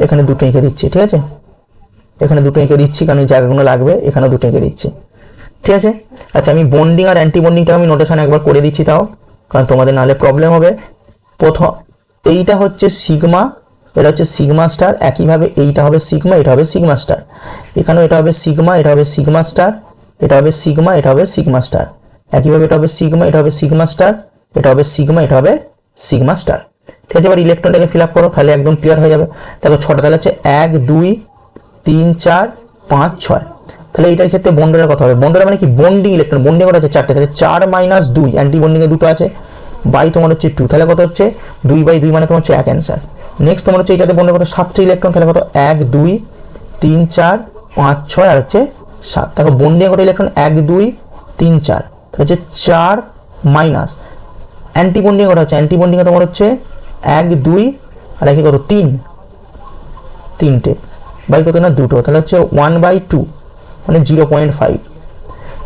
এখানে দুটো এঁকে দিচ্ছি। ঠিক আছে, এখানে দুটো এঁকে দিচ্ছি কারণ এই জায়গাগুলো লাগবে, এখানেও দুটো এঁকে দিচ্ছি। ঠিক আছে, আচ্ছা আমি বন্ডিং আর অ্যান্টি বন্ডিংটা আমি নোটেশন একবার করে দিচ্ছি তাও, কারণ তোমাদের নাহলে প্রবলেম হবে। প্রথম এইটা হচ্ছে সিগমা, এটা হচ্ছে সিগমা স্টার। একইভাবে এইটা হবে সিগমা, এটা হবে সিগমা স্টার। এখানেও এটা হবে সিগমা, এটা হবে সিগমা স্টার, এটা হবে সিগমা, এটা হবে সিগমা স্টার। একইভাবে এটা হবে সিগমা, এটা হবে সিগমা স্টার, এটা হবে সিগমা, এটা হবে সিগমা স্টার। ঠিক আছে, এবার ইলেকট্রনটাকে ফিল আপ করো, তাহলে একদম ক্লিয়ার হয়ে যাবে। দেখো ছটা তাহলে হচ্ছে 1 2 3 4 5 6। তাহলে এইটার ক্ষেত্রে বন্ডের কথা হবে। বন্ডের মানে কি, বন্ডিং ইলেকট্রন। বন্ডিং কত আছে 4টে, তাহলে 4 - 2, অ্যান্টি বন্ডিংয়ে দুটো আছে, বাই তোমার হচ্ছে 2, তাহলে কত হচ্ছে 2/2 মানে তোমার হচ্ছে 1 অ্যান্সার। নেক্সট তোমার হচ্ছে এটাতে বন্ডের কত 7টা ইলেকট্রন, তাহলে কত 1 2 3 4 5 6 আর হচ্ছে 7। দেখো বন্ডিং কত ইলেকট্রন 1 2 3 4, হচ্ছে 4 মাইনাস অ্যান্টি বন্ডিং কত হচ্ছে, অ্যান্টি বন্ডিংয়ে তোমার হচ্ছে 1 2 আর একে কত 3টে বাই কত না 2টো, তাহলে হচ্ছে 1/2 মানে 0.5।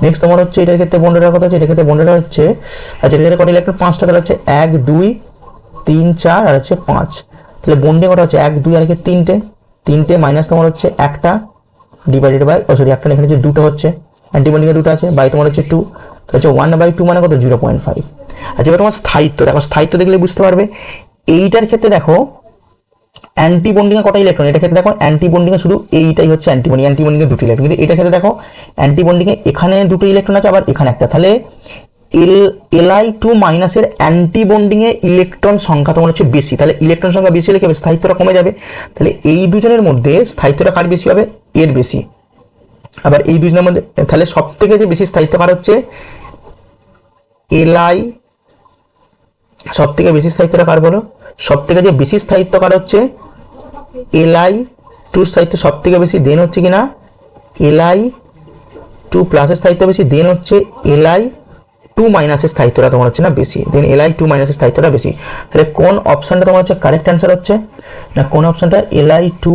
নেক্সট তোমার হচ্ছে এটার ক্ষেত্রে বন্ডের কত হচ্ছে, এটার ক্ষেত্রে বন্ডের হচ্ছে, আচ্ছা এটার ক্ষেত্রে কত ইলেকট্রন 5টা, তাহলে হচ্ছে 1 2 3 4 আর হচ্ছে 5। তাহলে বন্ডিং কত হচ্ছে 1 2 আর একে 3টে মাইনাস তোমার হচ্ছে একটা ডিভাইডেড বাই সরি একটা এখানে হচ্ছে 2টো হচ্ছে, অ্যান্টি বন্ডিংয়ে 2টো আছে, বাই তোমার হচ্ছে 2, তাহলে হচ্ছে 1/2 মানে কত 0.5। আচ্ছা এবার তোমার স্থায়িত্ব দেখো, স্থায়িত্ব দেখলে বুঝতে পারবে। এইটার ক্ষেত্রে দেখো অ্যান্টি বন্ডিংয়ে কটা ইলেকট্রন, এটা ক্ষেত্রে দেখো অ্যান্টি বন্ডিংয়ে শুধু এইটাই হচ্ছে অ্যান্টি বন্ডিং, অ্যান্টি বন্ডিংয়ে দুটো ইলেকট্রন। কিন্তু এটা ক্ষেত্রে দেখো অ্যান্টি বন্ডিংয়ে এখানে দুটো ইলেকট্রন আছে, আবার এখানে একটা, তাহলে Li2 মাইনাসের অ্যান্টি বন্ডিংয়ে ইলেকট্রন সংখ্যা তোমার হচ্ছে বেশি, তাহলে ইলেকট্রন সংখ্যা বেশি হলে কি হবে, স্থায়িত্বটা কমে যাবে। তাহলে এই দুজনের মধ্যে স্থায়িত্বটা কার বেশি হবে, এর বেশি। আবার এই দুজনের মধ্যে তাহলে সব থেকে যে বেশি স্থায়িত্ব কার হচ্ছে Li, সব থেকে বেশি স্থায়িত্বটা কার বলো, সব থেকে যে বেশি স্থায়িত্ব কার হচ্ছে Li2 স্থায়িত্ব সব থেকে বেশি, দেন হচ্ছে কিনা Li2 প্লাসের স্থায়িত্ব বেশি, দেন হচ্ছে Li2 মাইনাসের স্থায়িত্বটা তোমার হচ্ছে না বেশি, দেন Li2 মাইনাসের স্থায়িত্বটা বেশি। তাহলে কোন অপশনটা তোমার হচ্ছে কারেক্ট অ্যান্সার হচ্ছে না, কোন অপশনটা Li2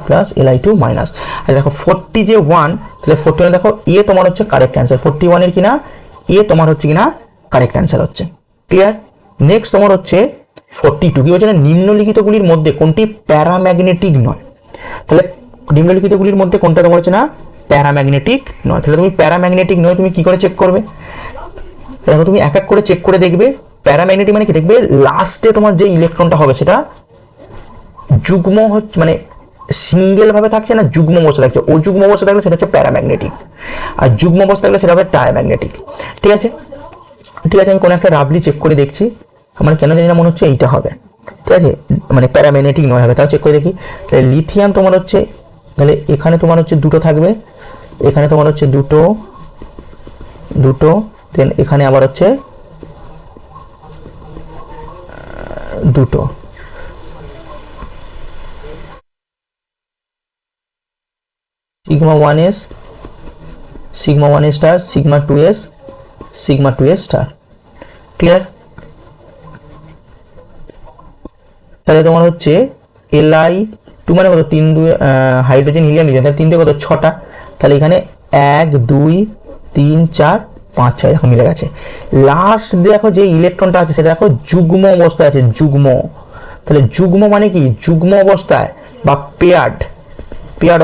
প্লাস Li2 মাইনাস। আর দেখো 40 যে 1, তাহলে 41 দেখো তোমার হচ্ছে কারেক্ট অ্যান্সার, 41 এর কিনা তোমার হচ্ছে কিনা কারেক্ট অ্যান্সার হচ্ছে। ক্লিয়ার। নেক্সট তোমার হচ্ছে 42 কি বলছে না, নিম্নলিখিতগুলির মধ্যে কোনটি প্যারাম্যাগনেটিক নয়। তাহলে নিম্নলিখিতগুলির মধ্যে কোনটা তোমার হচ্ছে না প্যারাম্যাগনেটিক নয়। তাহলে তুমি প্যারাম্যাগনেটিক নয় তুমি কি করে চেক করবে, দেখো তুমি এক এক করে চেক করে দেখবে। প্যারাম্যাগনেটিক মানে কি, দেখবে লাস্টে তোমার যে ইলেকট্রনটা হবে সেটা যুগ্ম হচ্ছে, মানে সিঙ্গেল ভাবে থাকছে না, যুগ্ম অবস্থা থাকছে। ও যুগ্ম অবস্থা থাকলে সেটা হচ্ছে প্যারাম্যাগনেটিক, আর যুগ্ম অবস্থা থাকলে সেটা হবে ডায়াম্যাগনেটিক। ঠিক আছে, আমি কোনো একটা রাবলি চেক করে দেখছি, আমার কেন জানি না মনে হচ্ছে এইটা হবে। ঠিক আছে, মানে প্যারাম্যাগনেটিক নয় হবে, তাও চেক করে দেখি। তাহলে লিথিয়াম তোমার হচ্ছে, তাহলে এখানে তোমার হচ্ছে 2টো থাকবে, এখানে তোমার হচ্ছে 2টো, দেন এখানে আবার হচ্ছে 2টো। Sigma 1s, sigma 1s star, sigma 2s, sigma 2s star. Clear. তাহলে তোমার হচ্ছে Li2 মানে কত 3 2 হাইড্রোজেন হিলিয়াম লিথিয়াম, তাহলে 3 দিয়ে কত 6টা, তাহলে এখানে 1 2 3 4 5 6 দেখো মিলে গেছে। লাস্ট দেখো যে ইলেকট্রনটা আছে সেটা দেখো যুগ্ম অবস্থায় আছে, যুগ্ম। তাহলে যুগ্ম মানে কি, যুগ্ম অবস্থায় বা পেয়ার্ড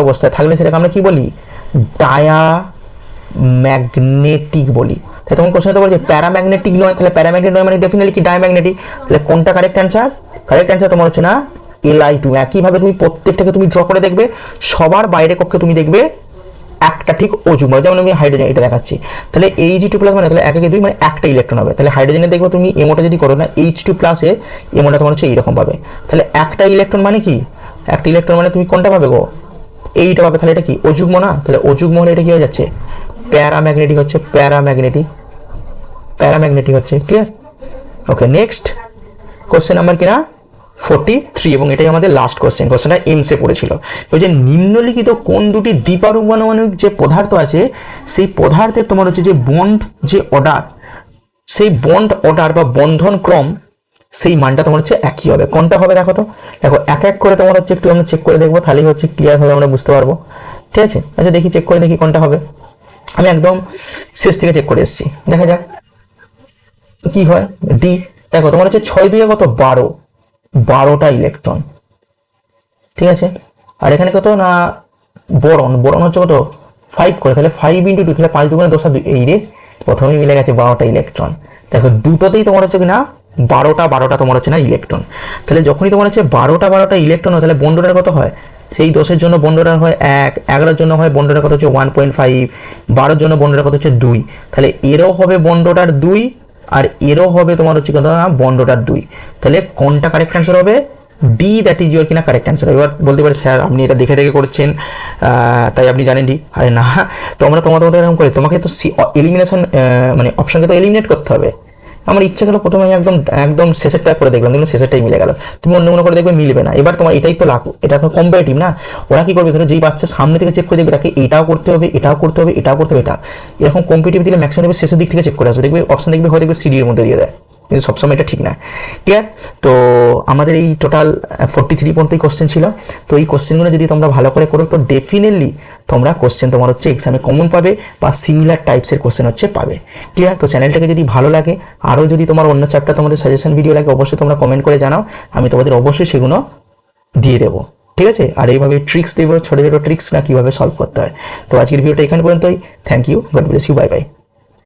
অবস্থায় থাকলে সেটাকে আমরা কি বলি, ডায়াম্যাগনেটিক বলি। তাই তখন কোশ্চেন তো বলছে প্যারাম্যাগনেটিক নয়, তাহলে প্যারাম্যাগনেটিক নয় মানে ডেফিনেটলি কি ডায়াম্যাগনেটিক। তাহলে কোনটা কারেক্ট অ্যান্সার, কারেক্ট অ্যান্সার তোমার হচ্ছে না Li2। একইভাবে তুমি প্রত্যেকটাকে তুমি ড্র করে দেখবে, সবার বাইরে কক্ষে তুমি দেখবে একটা ঠিক অযুগ্ম, যেমন আমি হাইড্রোজেন এটা দেখাচ্ছি। তাহলে H2 প্লাস মানে তাহলে 1 2 মানে একটা ইলেকট্রন হবে। তাহলে হাইড্রোজেনে দেখবো তুমি এমোটা যদি করো না H2 প্লাসে এমোটা তোমার হচ্ছে এইরকম পাবে। তাহলে একটা ইলেকট্রন মানে কি, একটা ইলেকট্রন মানে তুমি কোনটা পাবে গো, এইটা পাবে। তাহলে এটা কি অযুগ্ম না, তাহলে অযুগ্ম হলে এটা কি হয়ে যাচ্ছে প্যারাম্যাগনেটিক হচ্ছে, প্যারাম্যাগনেটিক হচ্ছে। ক্লিয়ার। ওকে, নেক্সট কোশ্চেন নাম্বার কিনা 43, এবং এটাই আমাদের লাস্ট কোশ্চেন। কোশ্চেনটা এমসে পড়েছিল, ওই যে নিম্নলিখিত কোন দুটি দ্বিপারমাণবিক যে পদার্থ আছে সেই পদার্থের তোমার হচ্ছে যে বন্ড যে অর্ডার, সেই বন্ড অর্ডার বা বন্ধন ক্রম সেই মানটা তোমার হচ্ছে একই হবে। কোনটা হবে দেখো তো, দেখো এক এক করে তোমার হচ্ছে একটু আমরা চেক করে দেখবো, তাহলেই হচ্ছে ক্লিয়ার ভাবে আমরা বুঝতে পারবো। ঠিক আছে, আচ্ছা দেখি চেক করে দেখি কোনটা হবে। আমি একদম শেষ থেকে চেক করে এসেছি, দেখা যাক কি হয়। ডি দেখো তোমার হচ্ছে 6 2 কত 12, 12টা ইলেকট্রন, ঠিক আছে। আর এখানে কত না বোরন, বোরন হচ্ছে কত 5 করে, তাহলে 5 × 2, তাহলে 5 2 10 2, এই রে প্রথমেই মিলে গেছে 12টা ইলেকট্রন। দেখো দুটোতেই তোমার হচ্ছে কি না 12টা তোমার হচ্ছে না ইলেকট্রন। তাহলে যখনই তোমার হচ্ছে 12টা ইলেকট্রন হয়, তাহলে বন্ড অর্ডার কত হয়, সেই 10-এর জন্য বন্ড অর্ডার হয় 1, 11-এর জন্য হয় বন্ড অর্ডার কত হচ্ছে 1.5, 12-এর জন্য বন্ড অর্ডার কত হচ্ছে 2, তাহলে এরও হবে বন্ড অর্ডার 2 আর এরও হবে তোমার হচ্ছে কত না বন্ড অর্ডার 2। তাহলে কোনটা কারেক্ট অ্যান্সার হবে, ডি, দ্যাট ইজ ইউর কিনা কারেক্ট অ্যান্সার। এবার বলতে পারে স্যার আপনি এটা দেখে দেখে করছেন তাই আপনি জানেন ডি। আরে না, তোমরা তোমাদের এরকম করে তোমাকে তো এলিমিনেশন মানে অপশনকে তো এলিমিনেট করতে হবে। আমার ইচ্ছা গেল প্রথমে আমি একদম একদম শেষেরটা করে দেখলাম, দেখলাম শেষেরটাই মিলে গেল। তুমি অন্য কোনো করে দেখবে মিলবে না। এবার তোমার এটাই তো লাগু, এটা তো কম্পারেটিভ না। ওরা কি করবে, ধরো যেই বাচ্চা সামনে থেকে চেক করে দেখবে তাকে এটাও করতে হবে, এটাও করতে হবে, এটাও করতে হবে, এটা এরকম কম্পিটিটিভ দিলে ম্যাক্সিমাম দেখবে শেষের দিক থেকে চেক করে আসবে, দেখবে অপশন দেখবে হয় দেখবে সিডি এর মধ্যে দিয়ে দেয়, কিন্তু সবসময় এটা ঠিক না। ক্লিয়ার? তো আমাদের এই টোটাল 43 পর্যন্ত কোশ্চেন ছিল। তো এই কোশ্চেনগুলো যদি তোমরা ভালো করে করো তো ডেফিনেটলি তোমরা কোশ্চেন তোমার হচ্ছে এক্সামে কমন পাবে বা সিমিলার টাইপসের কোশ্চেন হচ্ছে পাবে। ক্লিয়ার? তো চ্যানেলটাকে যদি ভালো লাগে, আরও যদি তোমার অন্য চ্যাপ্টার তোমাদের সাজেশন ভিডিও লাগে, অবশ্যই তোমরা কমেন্ট করে জানাও, আমি তোমাদের অবশ্যই সেগুলো দিয়ে দেবো, ঠিক আছে। আর এইভাবে ট্রিক্স দেবো, ছোটো ছোটো ট্রিক্স না কীভাবে সলভ করতে হয়। তো আজকের ভিডিওটা এখানে পর্যন্তই। Thank you, God bless you, bye by.